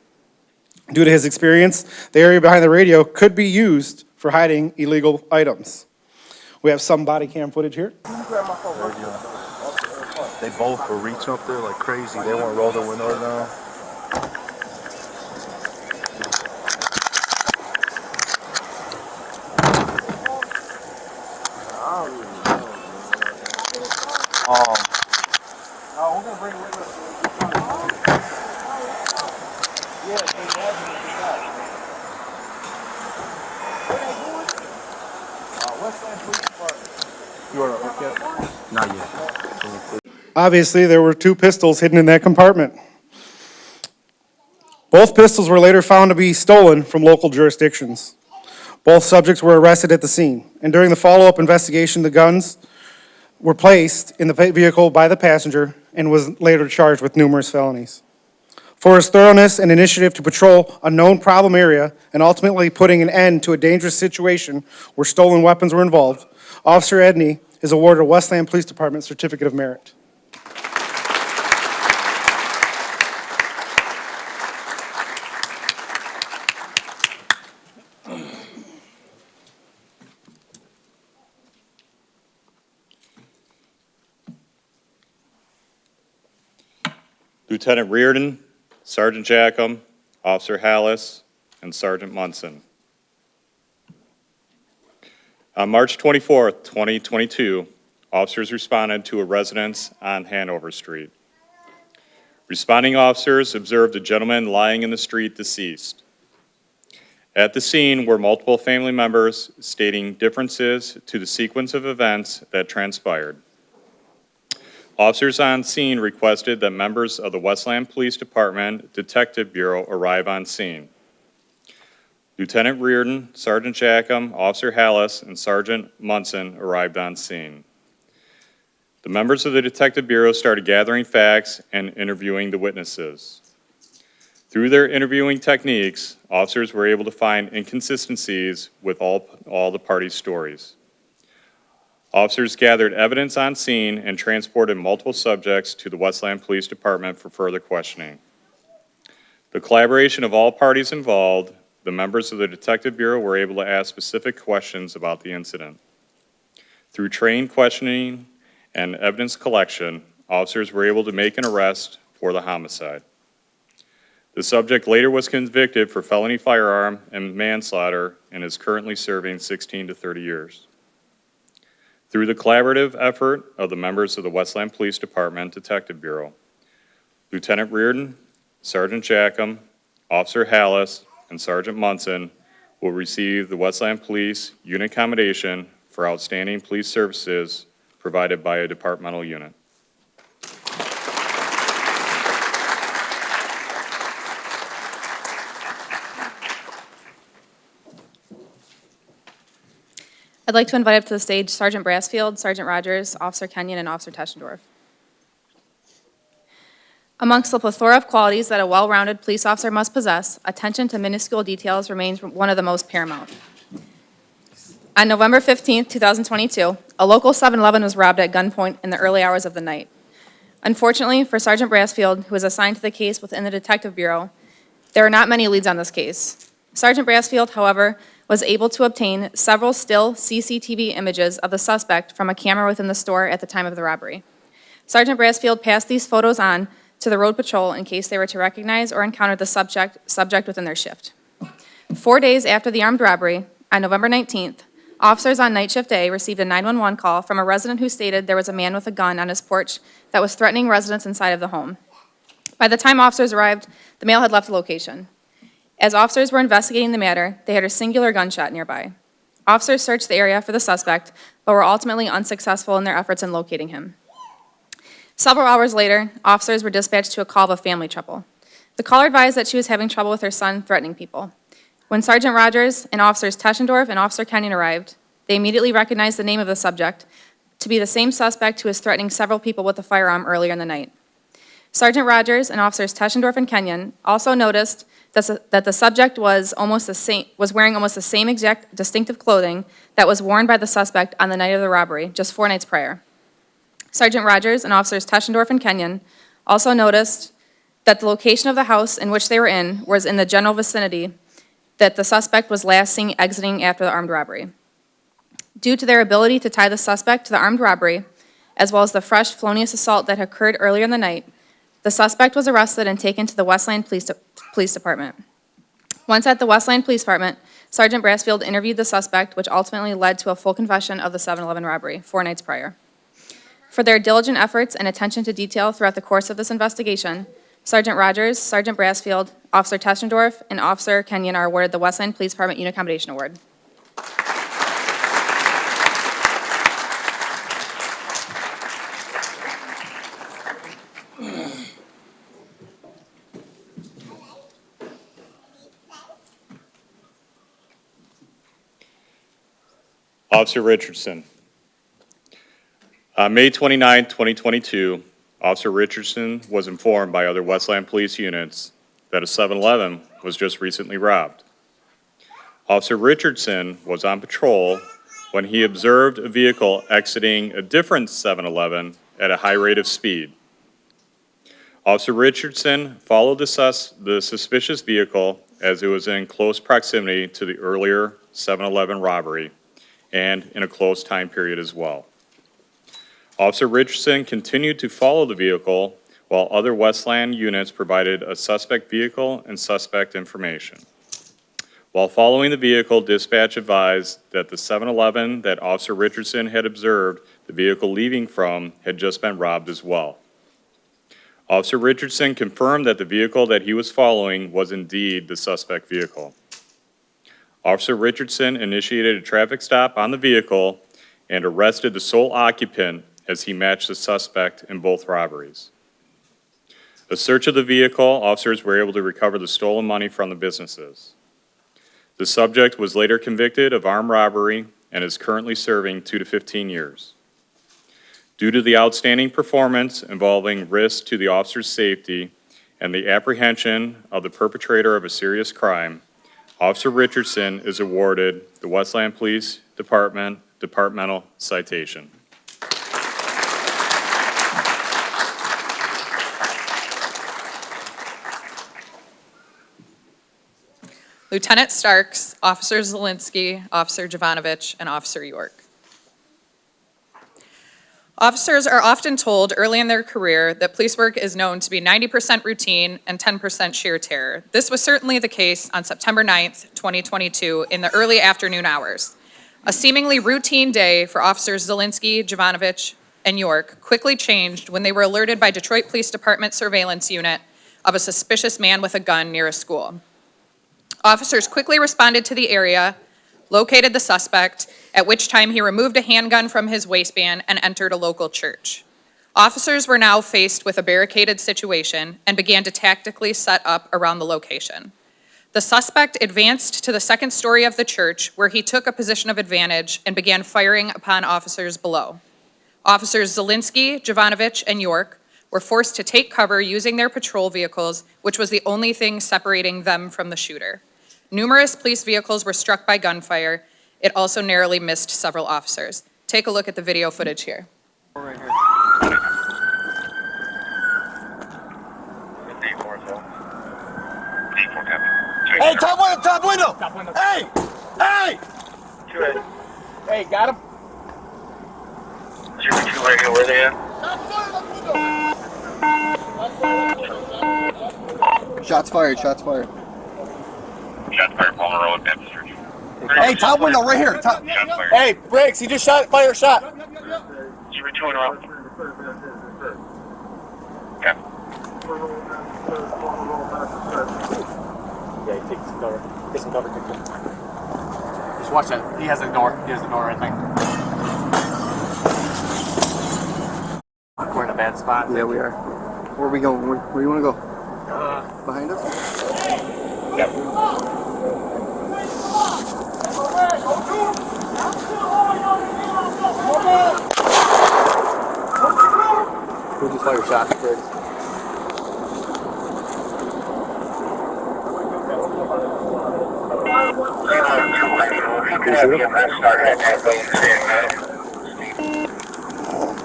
Speaker 6: Due to his experience, the area behind the radio could be used for hiding illegal items. We have some body cam footage here.
Speaker 10: They both were reaching up there like crazy. They weren't rolling the windows down. We're gonna bring it with us. Yeah, Westland Police Department. You want to hook it? Not yet.
Speaker 6: Obviously, there were two pistols hidden in that compartment. Both pistols were later found to be stolen from local jurisdictions. Both subjects were arrested at the scene, and during the follow-up investigation, the guns were placed in the vehicle by the passenger and was later charged with numerous felonies. For his thoroughness and initiative to patrol a known problem area and ultimately putting an end to a dangerous situation where stolen weapons were involved, Officer Edney is awarded a Westland Police Department Certificate of Merit.
Speaker 7: Lieutenant Reardon, Sergeant Jackham, Officer Hallis, and Sergeant Munson. On March 24th, 2022, officers responded to a residence on Hanover Street. Responding officers observed a gentleman lying in the street deceased. At the scene were multiple family members stating differences to the sequence of events that transpired. Officers on scene requested that members of the Westland Police Department Detective Bureau arrive on scene. Lieutenant Reardon, Sergeant Jackham, Officer Hallis, and Sergeant Munson arrived on scene. The members of the Detective Bureau started gathering facts and interviewing the witnesses. Through their interviewing techniques, officers were able to find inconsistencies with all the parties' stories. Officers gathered evidence on scene and transported multiple subjects to the Westland Police Department for further questioning. The collaboration of all parties involved, the members of the Detective Bureau were able to ask specific questions about the incident. Through trained questioning and evidence collection, officers were able to make an arrest for the homicide. The subject later was convicted for felony firearm and manslaughter and is currently serving 16 to 30 years. Through the collaborative effort of the members of the Westland Police Department Detective Bureau, Lieutenant Reardon, Sergeant Jackham, Officer Hallis, and Sergeant Munson will receive the Westland Police Unit Commendation for outstanding police services provided by a departmental unit.
Speaker 8: I'd like to invite up to the stage Sergeant Brassfield, Sergeant Rogers, Officer Kenyon, and Officer Teschendorf. Amongst the plethora of qualities that a well-rounded police officer must possess, attention to minuscule details remains one of the most paramount. On November 15, 2022, a local 7-Eleven was robbed at gunpoint in the early hours of the night. Unfortunately for Sergeant Brassfield, who was assigned to the case within the Detective Bureau, there are not many leads on this case. Sergeant Brassfield, however, was able to obtain several still CCTV images of the suspect from a camera within the store at the time of the robbery. Sergeant Brassfield passed these photos on to the road patrol in case they were to recognize or encounter the subject within their shift. 4 days after the armed robbery, on November 19th, officers on night shift A received a 911 call from a resident who stated there was a man with a gun on his porch that was threatening residents inside of the home. By the time officers arrived, the male had left the location. As officers were investigating the matter, they heard a singular gunshot nearby. Officers searched the area for the suspect, but were ultimately unsuccessful in their efforts in locating him. Several hours later, officers were dispatched to a call of a family trouble. The caller advised that she was having trouble with her son threatening people. When Sergeant Rogers and Officers Teschendorf and Officer Kenyon arrived, they immediately recognized the name of the subject to be the same suspect who was threatening several people with a firearm earlier in the night. Sergeant Rogers and Officers Teschendorf and Kenyon also noticed that the subject was wearing almost the same exact distinctive clothing that was worn by the suspect on the night of the robbery, just 4 nights prior. Sergeant Rogers and Officers Teschendorf and Kenyon also noticed that the location of the house in which they were in was in the general vicinity that the suspect was last seen exiting after the armed robbery. Due to their ability to tie the suspect to the armed robbery, as well as the fresh felonious assault that occurred earlier in the night, the suspect was arrested and taken to the Westland Police Department. Once at the Westland Police Department, Sergeant Brassfield interviewed the suspect, which ultimately led to a full confession of the 7-Eleven robbery 4 nights prior. For their diligent efforts and attention to detail throughout the course of this investigation, Sergeant Rogers, Sergeant Brassfield, Officer Teschendorf, and Officer Kenyon are awarded the Westland Police Department Unit Commendation Award.
Speaker 7: Officer Richardson. On May 29, 2022, Officer Richardson was informed by other Westland Police units that a 7-Eleven was just recently robbed. Officer Richardson was on patrol when he observed a vehicle exiting a different 7-Eleven at a high rate of speed. Officer Richardson followed the suspicious vehicle as it was in close proximity to the earlier 7-Eleven robbery and in a close time period as well. Officer Richardson continued to follow the vehicle while other Westland units provided a suspect vehicle and suspect information. While following the vehicle, dispatch advised that the 7-Eleven that Officer Richardson had observed the vehicle leaving from had just been robbed as well. Officer Richardson confirmed that the vehicle that he was following was indeed the suspect vehicle. Officer Richardson initiated a traffic stop on the vehicle and arrested the sole occupant as he matched the suspect in both robberies. A search of the vehicle, officers were able to recover the stolen money from the businesses. The subject was later convicted of armed robbery and is currently serving 2 to 15 years. Due to the outstanding performance involving risk to the officer's safety and the apprehension of the perpetrator of a serious crime, Officer Richardson is awarded the Westland Police Department Departmental Citation.
Speaker 3: Lieutenant Starks, Officer Zielinski, Officer Jovanovich, and Officer York. Officers are often told early in their career that police work is known to be 90% routine and 10% sheer terror. This was certainly the case on September 9th, 2022, in the early afternoon hours. A seemingly routine day for Officers Zielinski, Jovanovich, and York quickly changed when they were alerted by Detroit Police Department surveillance unit of a suspicious man with a gun near a school. Officers quickly responded to the area, located the suspect, at which time he removed a handgun from his waistband and entered a local church. Officers were now faced with a barricaded situation and began to tactically set up around the location. The suspect advanced to the second story of the church, where he took a position of advantage and began firing upon officers below. Officers Zielinski, Jovanovich, and York were forced to take cover using their patrol vehicles, which was the only thing separating them from the shooter. Numerous police vehicles were struck by gunfire. It also narrowly missed several officers. Take a look at the video footage here.
Speaker 10: Hey, top window! Hey! Hey!
Speaker 12: Hey, got him? 02 radio, where they at?
Speaker 4: Shots fired, shots fired.
Speaker 12: Shots fired, Palmer Road, Baptist Church.
Speaker 10: Hey, top window, right here. Top.
Speaker 12: Shots fired.
Speaker 10: Hey, Briggs, he just fire a shot.
Speaker 12: 02 en route. Okay.
Speaker 11: Yeah, take some cover. Take some cover, Just watch that. He has the door. He has the door, I think. We're in a bad spot.
Speaker 4: Yeah, we are. Where are we going? Where do you want to go? Behind us?
Speaker 12: Yep.
Speaker 11: Who just fired shots, Briggs?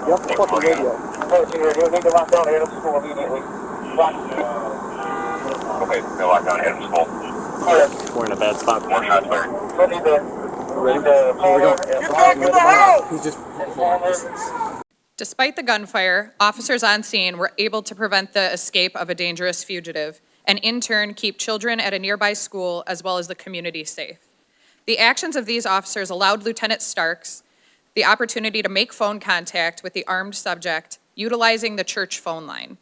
Speaker 10: Yep, fucking radio.
Speaker 12: Need to lock down head of school immediately. Okay, they'll lock down head of school.
Speaker 11: We're in a bad spot.
Speaker 12: More shots fired.
Speaker 11: He's just.
Speaker 3: Despite the gunfire, officers on scene were able to prevent the escape of a dangerous fugitive and in turn keep children at a nearby school as well as the community safe. The actions of these officers allowed Lieutenant Starks the opportunity to make phone contact with the armed subject utilizing the church phone line.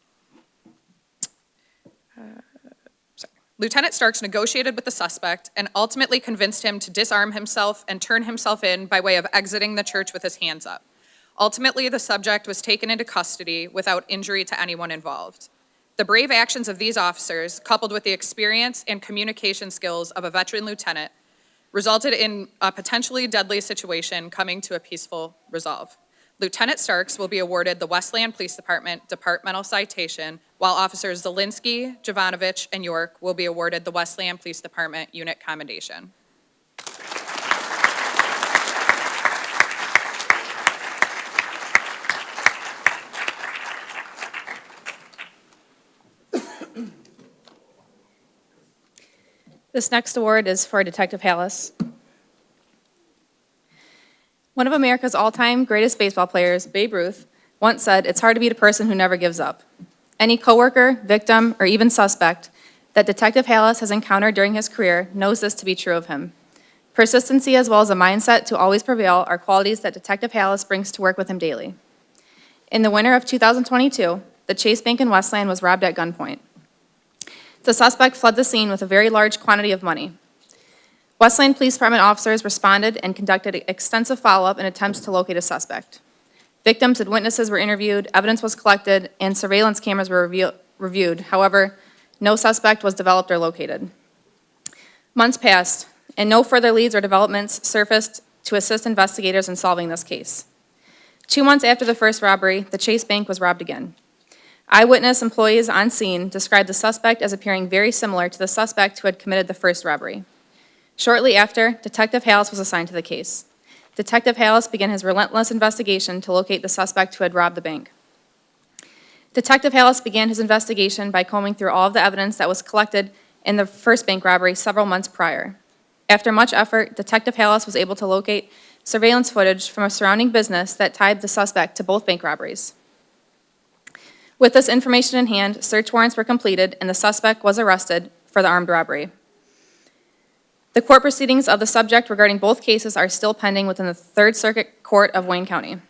Speaker 3: Lieutenant Starks negotiated with the suspect and ultimately convinced him to disarm himself and turn himself in by way of exiting the church with his hands up. Ultimately, the subject was taken into custody without injury to anyone involved. The brave actions of these officers, coupled with the experience and communication skills of a veteran lieutenant, resulted in a potentially deadly situation coming to a peaceful resolve. Lieutenant Starks will be awarded the Westland Police Department Departmental Citation, while Officers Zielinski, Jovanovich, and York will be awarded the Westland Police Department Unit Commendation.
Speaker 8: This next award is for Detective Hallis. One of America's all-time greatest baseball players, Babe Ruth, once said, "It's hard to beat a person who never gives up." Any coworker, victim, or even suspect that Detective Hallis has encountered during his career knows this to be true of him. Persistency as well as a mindset to always prevail are qualities that Detective Hallis brings to work with him daily. In the winter of 2022, the Chase Bank in Westland was robbed at gunpoint. The suspect fled the scene with a very large quantity of money. Westland Police Department officers responded and conducted extensive follow-up in attempts to locate a suspect. Victims and witnesses were interviewed, evidence was collected, and surveillance cameras were reviewed. However, no suspect was developed or located. Months passed, and no further leads or developments surfaced to assist investigators in solving this case. 2 months after the first robbery, the Chase Bank was robbed again. Eyewitness employees on scene described the suspect as appearing very similar to the suspect who had committed the first robbery. Shortly after, Detective Hallis was assigned to the case. Detective Hallis began his relentless investigation to locate the suspect who had robbed the bank. Detective Hallis began his investigation by combing through all of the evidence that was collected in the first bank robbery several months prior. After much effort, Detective Hallis was able to locate surveillance footage from a surrounding business that tied the suspect to both bank robberies. With this information in hand, search warrants were completed and the suspect was arrested for the armed robbery. The court proceedings of the subject regarding both cases are still pending within the Third Circuit Court of Wayne County.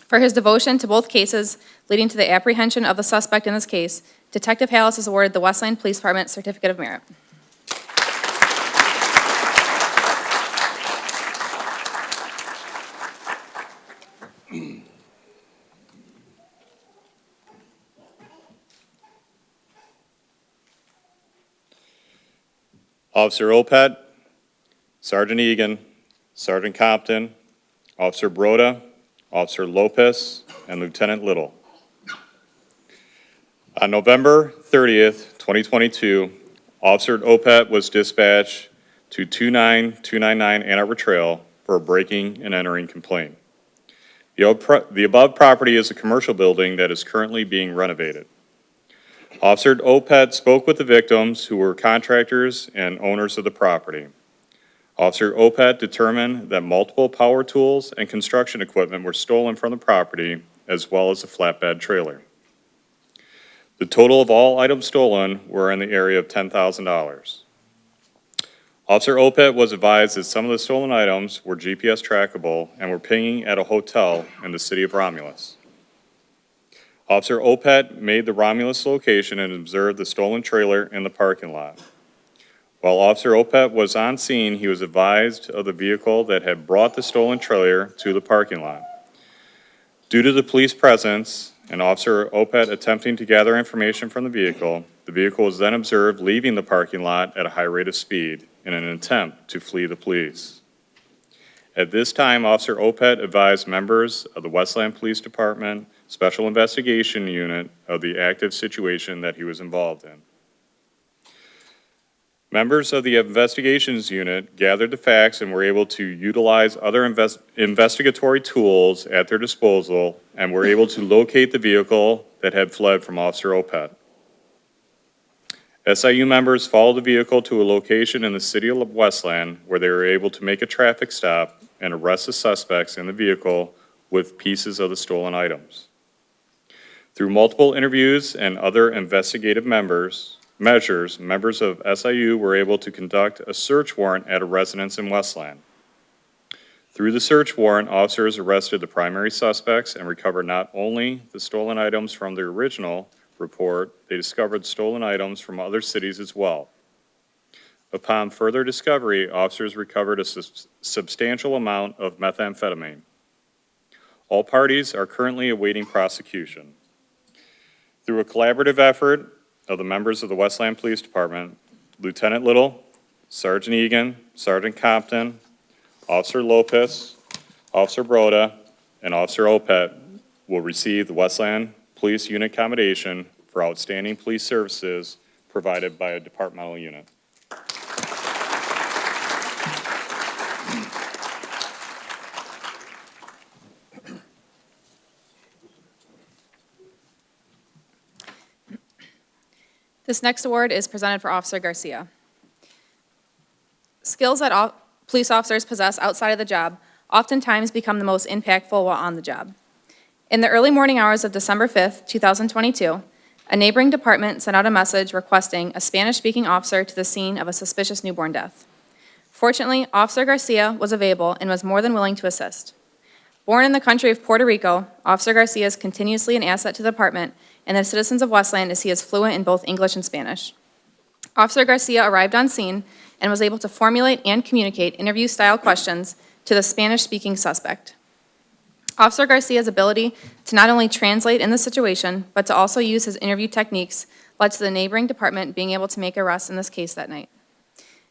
Speaker 8: For his devotion to both cases leading to the apprehension of the suspect in this case, Detective Hallis is awarded the Westland Police Department Certificate of Merit.
Speaker 7: Officer Opet, Sergeant Egan, Sergeant Compton, Officer Broda, Officer Lopez, and Lieutenant Little. On November 30th, 2022, Officer Opet was dispatched to 29299 Ann Arbor Trail for a breaking and entering complaint. The above property is a commercial building that is currently being renovated. Officer Opet spoke with the victims, who were contractors and owners of the property. Officer Opet determined that multiple power tools and construction equipment were stolen from the property, as well as a flatbed trailer. The total of all items stolen were in the area of $10,000. Officer Opet was advised that some of the stolen items were GPS trackable and were pinging at a hotel in the city of Romulus. Officer Opet made the Romulus location and observed the stolen trailer in the parking lot. While Officer Opet was on scene, he was advised of the vehicle that had brought the stolen trailer to the parking lot. Due to the police presence and Officer Opet attempting to gather information from the vehicle was then observed leaving the parking lot at a high rate of speed in an attempt to flee the police. At this time, Officer Opet advised members of the Westland Police Department Special Investigation Unit of the active situation that he was involved in. Members of the investigations unit gathered the facts and were able to utilize other investigatory tools at their disposal and were able to locate the vehicle that had fled from Officer Opet. SIU members followed the vehicle to a location in the city of Westland where they were able to make a traffic stop and arrest the suspects in the vehicle with pieces of the stolen items. Through multiple interviews and other investigative measures, members of SIU were able to conduct a search warrant at a residence in Westland. Through the search warrant, officers arrested the primary suspects and recovered not only the stolen items from the original report, they discovered stolen items from other cities as well. Upon further discovery, officers recovered a substantial amount of methamphetamine. All parties are currently awaiting prosecution. Through a collaborative effort of the members of the Westland Police Department, Lieutenant Little, Sergeant Egan, Sergeant Compton, Officer Lopez, Officer Broda, and Officer Opet will receive the Westland Police Unit Commendation for outstanding police services provided by a departmental unit.
Speaker 8: This next award is presented for Officer Garcia. Skills that police officers possess outside of the job oftentimes become the most impactful while on the job. In the early morning hours of December 5th, 2022, a neighboring department sent out a message requesting a Spanish-speaking officer to the scene of a suspicious newborn death. Fortunately, Officer Garcia was available and was more than willing to assist. Born in the country of Puerto Rico, Officer Garcia is continuously an asset to the department and the citizens of Westland as he is fluent in both English and Spanish. Officer Garcia arrived on scene and was able to formulate and communicate interview-style questions to the Spanish-speaking suspect. Officer Garcia's ability to not only translate in the situation, but to also use his interview techniques led to the neighboring department being able to make arrests in this case that night.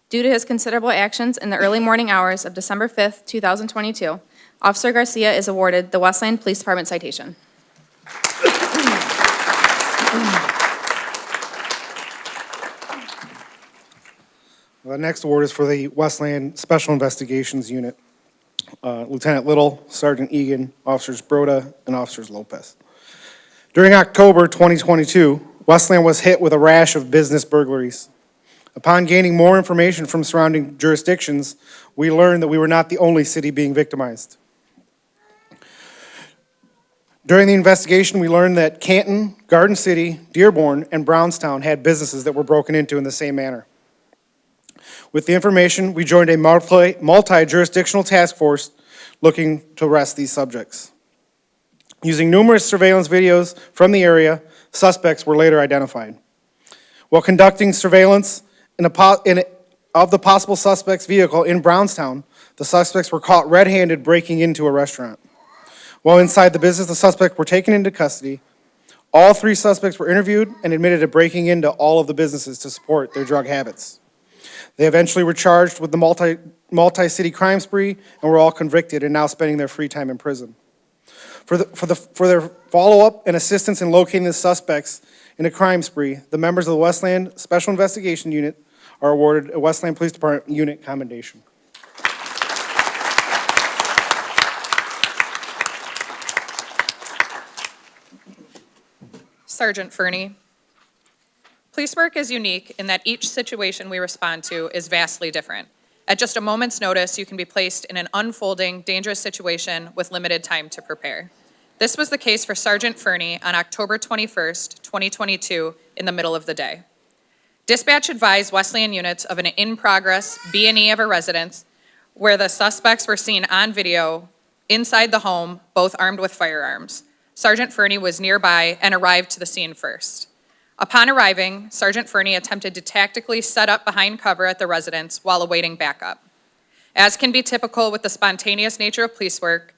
Speaker 8: Due to his considerable actions in the early morning hours of December 5th, 2022, Officer Garcia is awarded the Westland Police Department citation.
Speaker 6: The next award is for the Westland Special Investigations Unit. Lieutenant Little, Sergeant Egan, Officers Broda, and Officers Lopez. During October 2022, Westland was hit with a rash of business burglaries. Upon gaining more information from surrounding jurisdictions, we learned that we were not the only city being victimized. During the investigation, we learned that Canton, Garden City, Dearborn, and Brownstown had businesses that were broken into in the same manner. With the information, we joined a multi-jurisdictional task force looking to arrest these subjects. Using numerous surveillance videos from the area, suspects were later identified. While conducting surveillance of the possible suspect's vehicle in Brownstown, the suspects were caught red-handed breaking into a restaurant. While inside the business, the suspects were taken into custody. All three suspects were interviewed and admitted to breaking into all of the businesses to support their drug habits. They eventually were charged with the multi-city crime spree and were all convicted and now spending their free time in prison. For their follow-up and assistance in locating the suspects in a crime spree, the members of the Westland Special Investigation Unit are awarded a Westland Police Department Unit Commendation.
Speaker 3: Sergeant Fernie. Police work is unique in that each situation we respond to is vastly different. At just a moment's notice, you can be placed in an unfolding, dangerous situation with limited time to prepare. This was the case for Sergeant Fernie on October 21st, 2022, in the middle of the day. Dispatch advised Westland units of an in-progress B&E of a residence where the suspects were seen on video inside the home, both armed with firearms. Sergeant Fernie was nearby and arrived to the scene first. Upon arriving, Sergeant Fernie attempted to tactically set up behind cover at the residence while awaiting backup. As can be typical with the spontaneous nature of police work,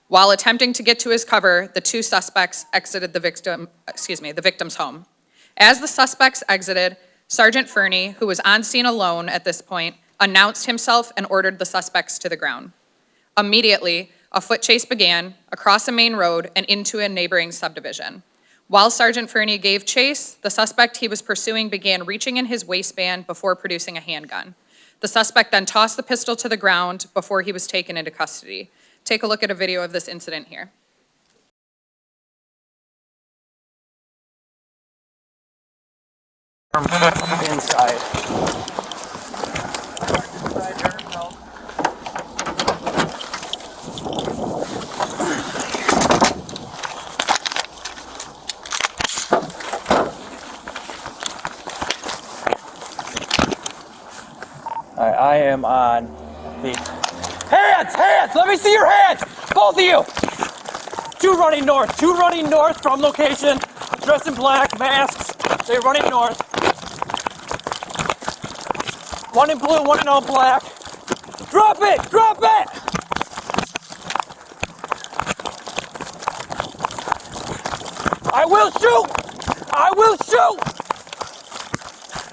Speaker 3: while attempting to get to his cover, the two suspects exited the victim's home. As the suspects exited, Sergeant Fernie, who was on scene alone at this point, announced himself and ordered the suspects to the ground. Immediately, a foot chase began across a main road and into a neighboring subdivision. While Sergeant Fernie gave chase, the suspect he was pursuing began reaching in his waistband before producing a handgun. The suspect then tossed the pistol to the ground before he was taken into custody. Take a look at a video of this incident here.
Speaker 11: Inside. Alright, I am on the hands! Let me see your hands! Both of you! Two running north from location, dressed in black, masks. They're running north. One in blue, one in all black. Drop it! Drop it! I will shoot! I will shoot!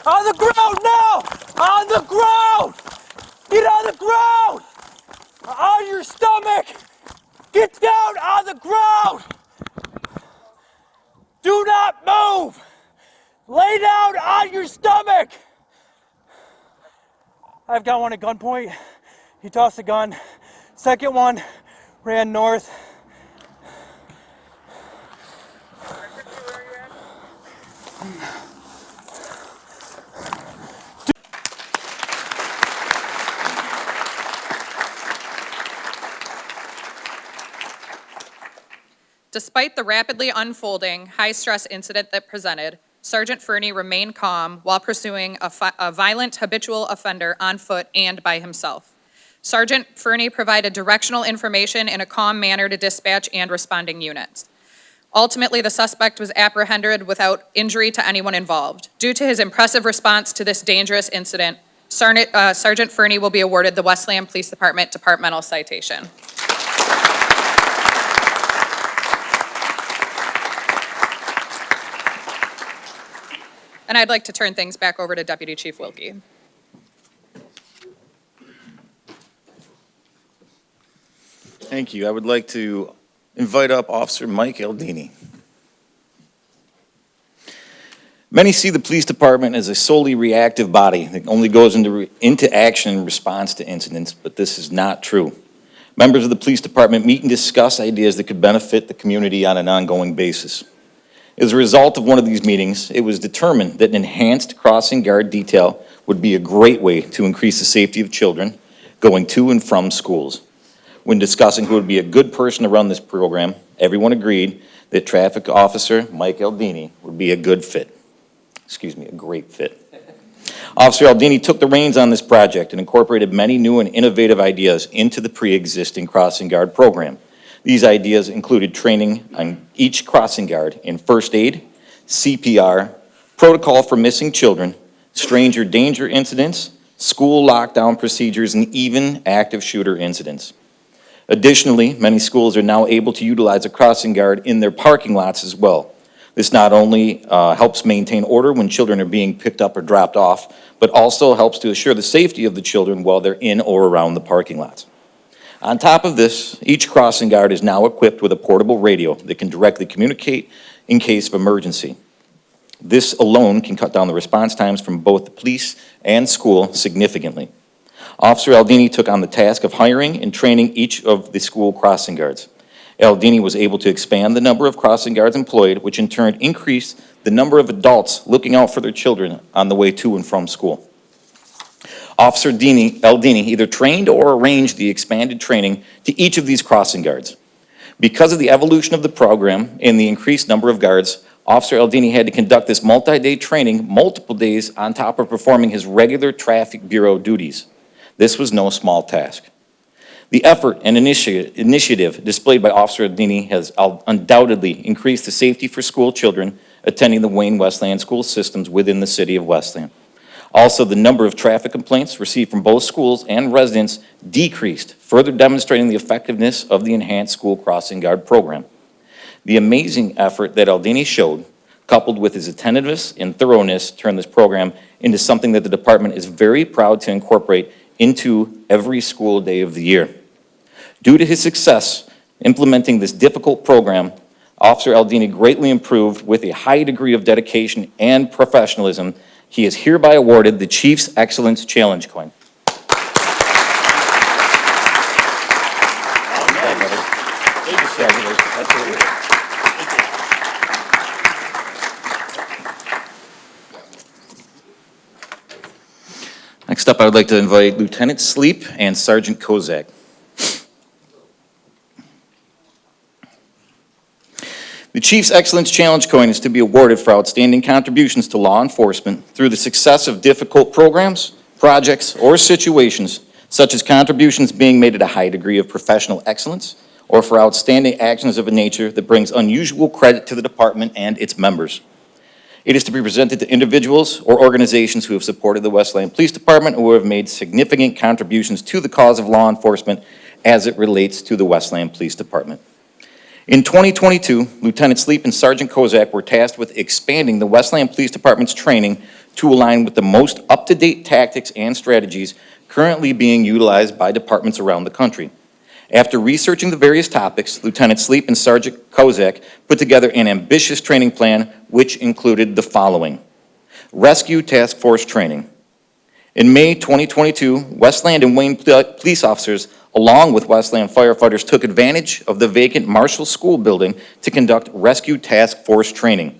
Speaker 11: On the ground now! On the ground! Get on the ground! On your stomach! Get down on the ground! Do not move! Lay down on your stomach! I've got one at gunpoint. He tossed the gun. Second one ran north.
Speaker 3: Despite the rapidly unfolding, high-stress incident that presented, Sergeant Fernie remained calm while pursuing a violent habitual offender on foot and by himself. Sergeant Fernie provided directional information in a calm manner to dispatch and responding units. Ultimately, the suspect was apprehended without injury to anyone involved. Due to his impressive response to this dangerous incident, Sergeant Fernie will be awarded the Westland Police Department Departmental Citation. And I'd like to turn things back over to Deputy Chief Wilkie.
Speaker 1: Thank you. I would like to invite up Officer Mike Aldini. Many see the police department as a solely reactive body that only goes into action in response to incidents, but this is not true. Members of the police department meet and discuss ideas that could benefit the community on an ongoing basis. As a result of one of these meetings, it was determined that an enhanced crossing guard detail would be a great way to increase the safety of children going to and from schools. When discussing who would be a good person to run this program, everyone agreed that Traffic Officer Mike Aldini would be a good fit. A great fit. Officer Aldini took the reins on this project and incorporated many new and innovative ideas into the pre-existing crossing guard program. These ideas included training on each crossing guard in first aid, CPR, protocol for missing children, stranger danger incidents, school lockdown procedures, and even active shooter incidents. Additionally, many schools are now able to utilize a crossing guard in their parking lots as well. This not only helps maintain order when children are being picked up or dropped off, but also helps to assure the safety of the children while they're in or around the parking lots. On top of this, each crossing guard is now equipped with a portable radio that can directly communicate in case of emergency. This alone can cut down the response times from both the police and school significantly. Officer Aldini took on the task of hiring and training each of the school crossing guards. Aldini was able to expand the number of crossing guards employed, which in turn increased the number of adults looking out for their children on the way to and from school. Officer Aldini either trained or arranged the expanded training to each of these crossing guards. Because of the evolution of the program and the increased number of guards, Officer Aldini had to conduct this multi-day training multiple days on top of performing his regular traffic bureau duties. This was no small task. The effort and initiative displayed by Officer Aldini has undoubtedly increased the safety for school children attending the Wayne Westland school systems within the city of Westland. Also, the number of traffic complaints received from both schools and residents decreased, further demonstrating the effectiveness of the enhanced school crossing guard program. The amazing effort that Aldini showed, coupled with his attentiveness and thoroughness, turned this program into something that the department is very proud to incorporate into every school day of the year. Due to his success implementing this difficult program, Officer Aldini greatly improved with a high degree of dedication and professionalism. He is hereby awarded the Chief's Excellence Challenge Coin. Next up, I would like to invite Lieutenant Sleep and Sergeant Kozak. The Chief's Excellence Challenge Coin is to be awarded for outstanding contributions to law enforcement through the success of difficult programs, projects, or situations, such as contributions being made at a high degree of professional excellence, or for outstanding actions of a nature that brings unusual credit to the department and its members. It is to be presented to individuals or organizations who have supported the Westland Police Department or who have made significant contributions to the cause of law enforcement as it relates to the Westland Police Department. In 2022, Lieutenant Sleep and Sergeant Kozak were tasked with expanding the Westland Police Department's training to align with the most up-to-date tactics and strategies currently being utilized by departments around the country. After researching the various topics, Lieutenant Sleep and Sergeant Kozak put together an ambitious training plan which included the following. Rescue Task Force Training. In May 2022, Westland and Wayne police officers, along with Westland firefighters, took advantage of the vacant Marshall School building to conduct Rescue Task Force Training.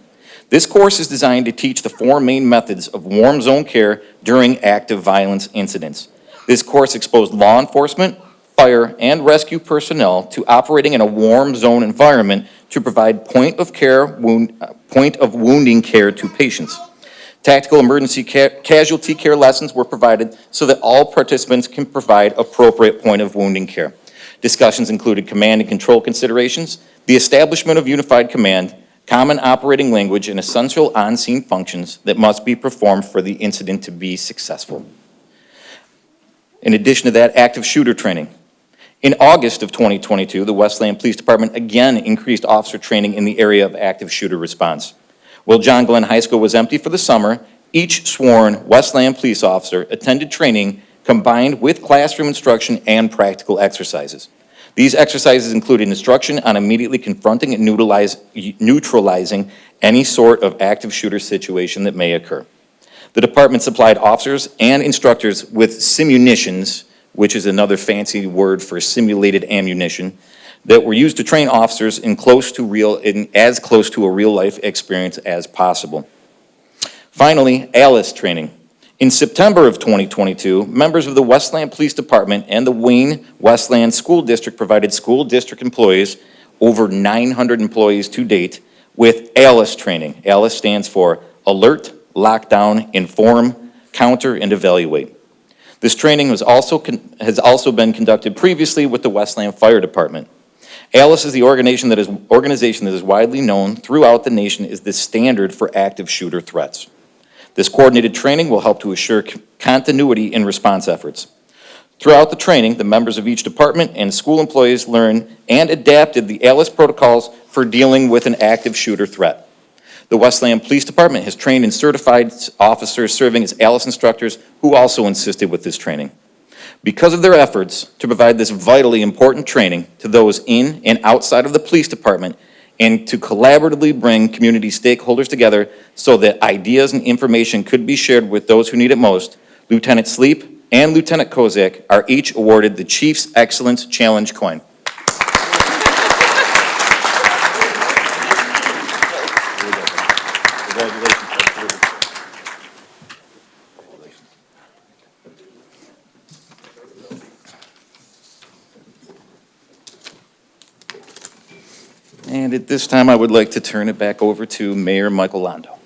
Speaker 1: This course is designed to teach the 4 main methods of warm zone care during active violence incidents. This course exposed law enforcement, fire, and rescue personnel to operating in a warm zone environment to provide point of wounding care to patients. Tactical emergency casualty care lessons were provided so that all participants can provide appropriate point of wounding care. Discussions included command and control considerations, the establishment of unified command, common operating language, and essential on-scene functions that must be performed for the incident to be successful. In addition to that, active shooter training. In August of 2022, the Westland Police Department again increased officer training in the area of active shooter response. While John Glenn High School was empty for the summer, each sworn Westland police officer attended training combined with classroom instruction and practical exercises. These exercises included instruction on immediately confronting and neutralizing any sort of active shooter situation that may occur. The department supplied officers and instructors with simunitions, which is another fancy word for simulated ammunition, that were used to train officers as close to a real-life experience as possible. Finally, ALICE training. In September of 2022, members of the Westland Police Department and the Wayne Westland School District provided school district employees, over 900 employees to date, with ALICE training. ALICE stands for Alert, Lockdown, Inform, Counter, and Evaluate. This training has also been conducted previously with the Westland Fire Department. ALICE is the organization that is widely known throughout the nation as the standard for active shooter threats. This coordinated training will help to assure continuity in response efforts. Throughout the training, the members of each department and school employees learned and adapted the ALICE protocols for dealing with an active shooter threat. The Westland Police Department has trained and certified officers serving as ALICE instructors who also assisted with this training. Because of their efforts to provide this vitally important training to those in and outside of the police department and to collaboratively bring community stakeholders together so that ideas and information could be shared with those who need it most, Lieutenant Sleep and Lieutenant Kozak are each awarded the Chief's Excellence Challenge Coin. And at this time, I would like to turn it back over to Mayor Michael Londo.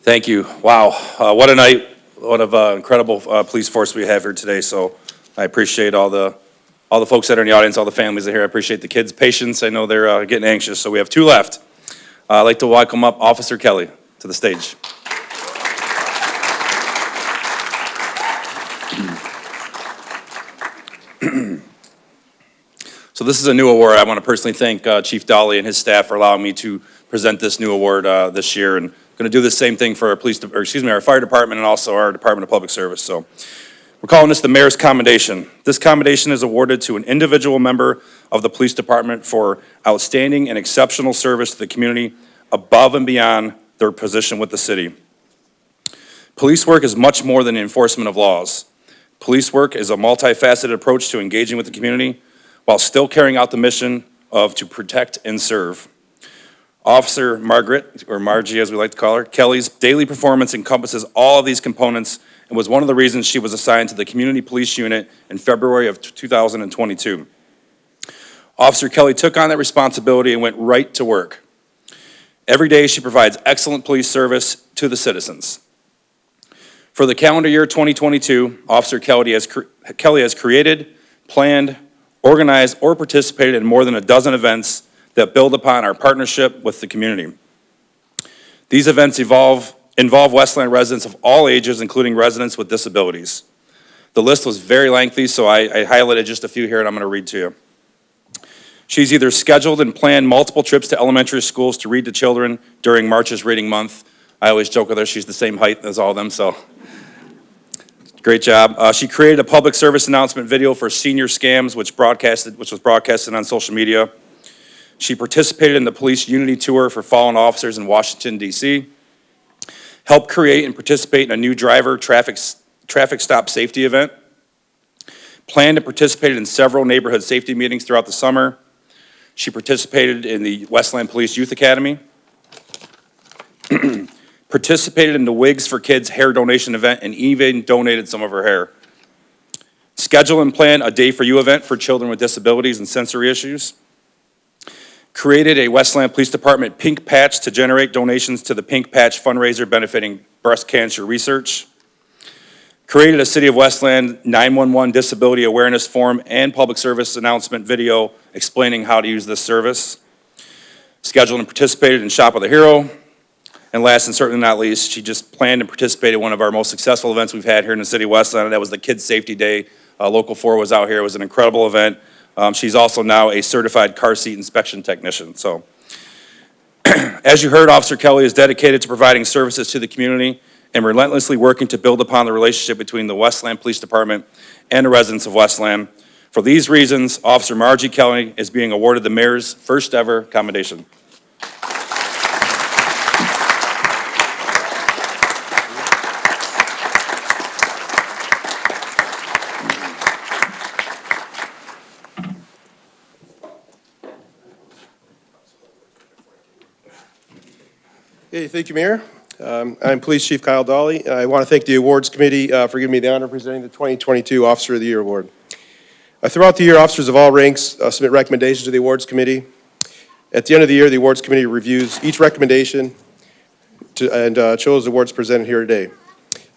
Speaker 2: Thank you. Wow, what a night. What an incredible police force we have here today. So I appreciate all the folks that are in the audience, all the families that are here. I appreciate the kids' patience. I know they're getting anxious. So we have 2 left. I'd like to welcome up Officer Kelly to the stage. So this is a new award. I want to personally thank Chief Dolly and his staff for allowing me to present this new award this year, and going to do the same thing for our our fire department and also our Department of Public Service. So we're calling this the Mayor's Commendation. This commendation is awarded to an individual member of the police department for outstanding and exceptional service to the community above and beyond their position with the city. Police work is much more than the enforcement of laws. Police work is a multifaceted approach to engaging with the community while still carrying out the mission of to protect and serve. Officer Margaret, or Margie as we like to call her, Kelly's daily performance encompasses all of these components and was one of the reasons she was assigned to the Community Police Unit in February of 2022. Officer Kelly took on that responsibility and went right to work. Every day she provides excellent police service to the citizens. For the calendar year 2022, Officer Kelly has created, planned, organized, or participated in more than a dozen events that build upon our partnership with the community. These events involve Westland residents of all ages, including residents with disabilities. The list was very lengthy, so I highlighted just a few here, and I'm going to read to you. She's either scheduled and planned multiple trips to elementary schools to read to children during March's Reading Month. I always joke with her, she's the same height as all of them, so great job. She created a public service announcement video for senior scams, which was broadcasted on social media. She participated in the police unity tour for fallen officers in Washington, D.C., helped create and participate in a new driver traffic stop safety event, planned and participated in several neighborhood safety meetings throughout the summer. She participated in the Westland Police Youth Academy, participated in the Wigs for Kids hair donation event, and even donated some of her hair. Schedule and plan a Day for You event for children with disabilities and sensory issues. Created a Westland Police Department pink patch to generate donations to the Pink Patch fundraiser benefiting breast cancer research. Created a City of Westland 911 disability awareness form and public service announcement video explaining how to use this service. Scheduled and participated in Shop with a Hero. And last and certainly not least, she just planned and participated in one of our most successful events we've had here in the City of Westland, and that was the Kids Safety Day. Local 4 was out here. It was an incredible event. She's also now a certified car seat inspection technician. So, as you heard, Officer Kelly is dedicated to providing services to the community and relentlessly working to build upon the relationship between the Westland Police Department and the residents of Westland. For these reasons, Officer Margie Kelly is being awarded the Mayor's first ever commendation.
Speaker 10: Hey, thank you, Mayor. I'm Police Chief Kyle Dolly. I want to thank the Awards Committee for giving me the honor of presenting the 2022 Officer of the Year Award. Throughout the year, officers of all ranks submit recommendations to the Awards Committee. At the end of the year, the Awards Committee reviews each recommendation and chose the awards presented here today.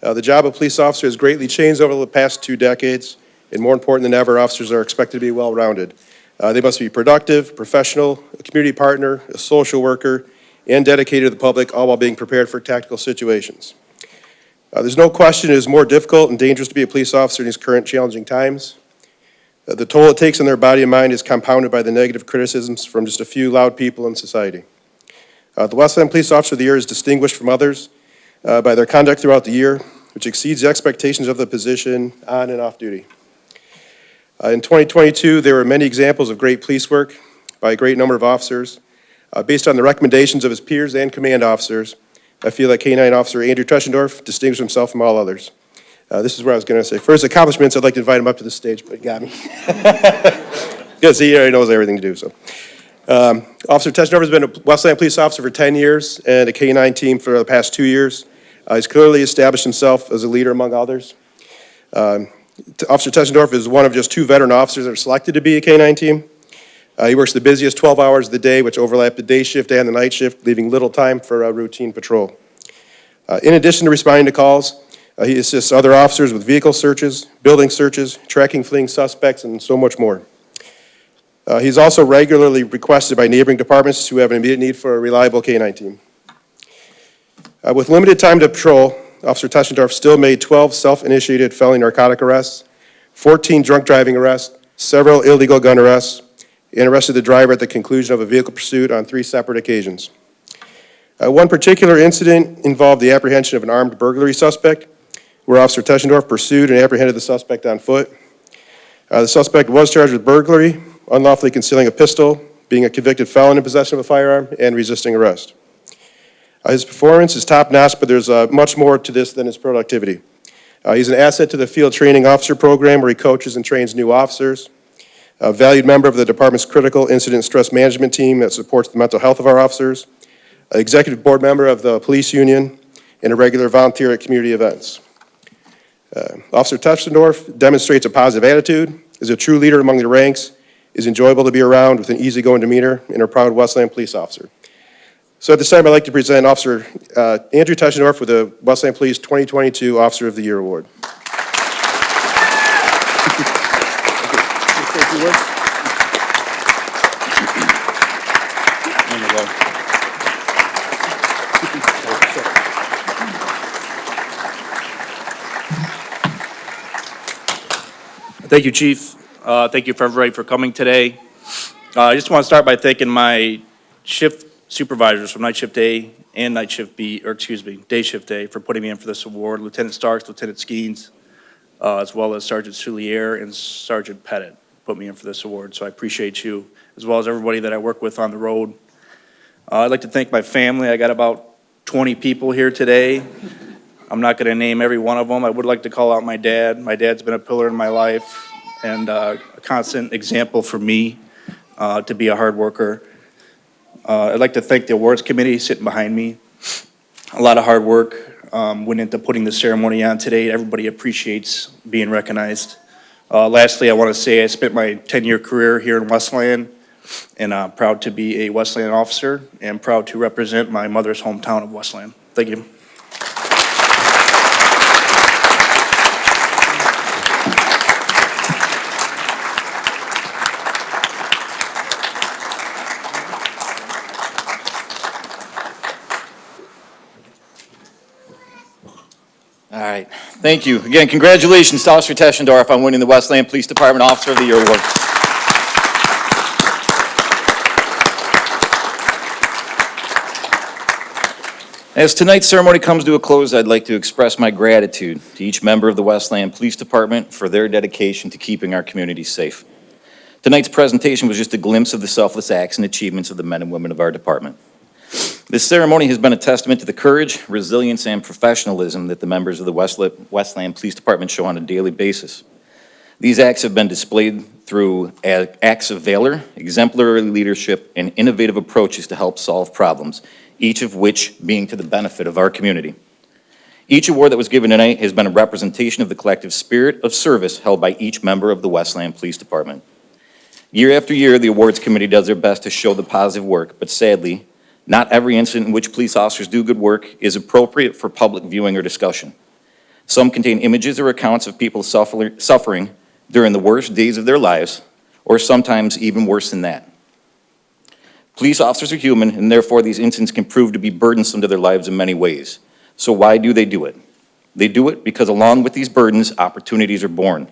Speaker 10: The job of police officer has greatly changed over the past 2 decades, and more important than ever, officers are expected to be well-rounded. They must be productive, professional, a community partner, a social worker, and dedicated to the public, all while being prepared for tactical situations. There's no question it is more difficult and dangerous to be a police officer in these current challenging times. The toll it takes on their body and mind is compounded by the negative criticisms from just a few loud people in society. The Westland Police Officer of the Year is distinguished from others by their conduct throughout the year, which exceeds the expectations of the position on and off duty. In 2022, there were many examples of great police work by a great number of officers. Based on the recommendations of his peers and command officers, I feel that K-9 Officer Andrew Treschendorf distinguished himself from all others. This is what I was going to say. For his accomplishments, I'd like to invite him up to the stage, but he got me. Because he already knows everything to do so. Officer Teschendorf has been a Westland police officer for 10 years and a K-9 team for the past 2 years. He's clearly established himself as a leader among others. Officer Teschendorf is one of just 2 veteran officers that are selected to be a K-9 team. He works the busiest 12 hours of the day, which overlap the day shift and the night shift, leaving little time for routine patrol. In addition to responding to calls, he assists other officers with vehicle searches, building searches, tracking fleeing suspects, and so much more. He's also regularly requested by neighboring departments who have an immediate need for a reliable K-9 team. With limited time to patrol, Officer Teschendorf still made 12 self-initiated felony narcotic arrests, 14 drunk driving arrests, several illegal gun arrests, and arrested the driver at the conclusion of a vehicle pursuit on 3 separate occasions. One particular incident involved the apprehension of an armed burglary suspect, where Officer Teschendorf pursued and apprehended the suspect on foot. The suspect was charged with burglary, unlawfully concealing a pistol, being a convicted felon in possession of a firearm, and resisting arrest. His performance is top-notch, but there's much more to this than his productivity. He's an asset to the field training officer program where he coaches and trains new officers, a valued member of the department's critical incident stress management team that supports the mental health of our officers, an executive board member of the police union, and a regular volunteer at community events. Officer Teschendorf demonstrates a positive attitude, is a true leader among the ranks, is enjoyable to be around with an easygoing demeanor, and a proud Westland police officer. So at this time, I'd like to present Officer Andrew Teschendorf with the Westland Police 2022 Officer of the Year Award.
Speaker 13: Thank you, Chief. Thank you for everybody for coming today. I just want to start by thanking my shift supervisors from night shift A and night shift B, or excuse me, day shift A, for putting me in for this award. Lieutenant Starks, Lieutenant Skeens, as well as Sergeant Soulier and Sergeant Pettit put me in for this award. So I appreciate you, as well as everybody that I work with on the road. I'd like to thank my family. I got about 20 people here today. I'm not going to name every one of them. I would like to call out my dad. My dad's been a pillar in my life and a constant example for me to be a hard worker. I'd like to thank the awards committee sitting behind me. A lot of hard work went into putting the ceremony on today. Everybody appreciates being recognized. Lastly, I want to say I spent my 10-year career here in Westland, and I'm proud to be a Westland officer and proud to represent my mother's hometown of Westland. Thank you.
Speaker 1: All right, thank you. Again, congratulations to Officer Teschendorf on winning the Westland Police Department Officer of the Year Award. As tonight's ceremony comes to a close, I'd like to express my gratitude to each member of the Westland Police Department for their dedication to keeping our community safe. Tonight's presentation was just a glimpse of the selfless acts and achievements of the men and women of our department. This ceremony has been a testament to the courage, resilience, and professionalism that the members of the Westland Police Department show on a daily basis. These acts have been displayed through acts of valor, exemplary leadership, and innovative approaches to help solve problems, each of which being to the benefit of our community. Each award that was given tonight has been a representation of the collective spirit of service held by each member of the Westland Police Department. Year after year, the awards committee does their best to show the positive work, but sadly, not every incident in which police officers do good work is appropriate for public viewing or discussion. Some contain images or accounts of people suffering during the worst days of their lives, or sometimes even worse than that. Police officers are human, and therefore these incidents can prove to be burdensome to their lives in many ways. So why do they do it? They do it because along with these burdens, opportunities are born.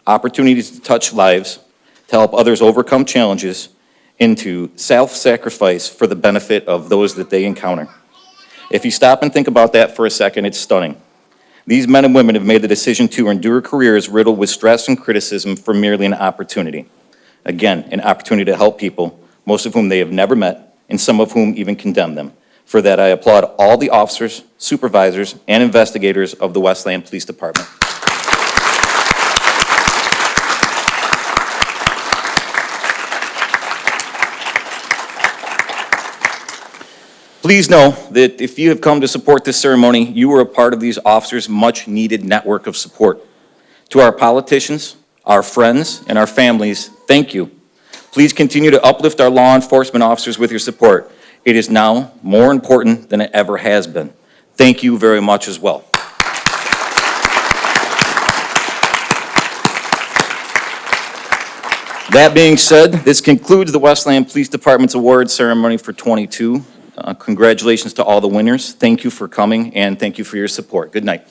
Speaker 1: Opportunities to touch lives, to help others overcome challenges, into self-sacrifice for the benefit of those that they encounter. If you stop and think about that for a second, it's stunning. These men and women have made the decision to endure careers riddled with stress and criticism for merely an opportunity. Again, an opportunity to help people, most of whom they have never met, and some of whom even condemn them. For that, I applaud all the officers, supervisors, and investigators of the Westland Police Department. Please know that if you have come to support this ceremony, you are a part of these officers' much-needed network of support. To our politicians, our friends, and our families, thank you. Please continue to uplift our law enforcement officers with your support. It is now more important than it ever has been. Thank you very much as well. That being said, this concludes the Westland Police Department's awards ceremony for '22. Congratulations to all the winners. Thank you for coming, and thank you for your support. Good night.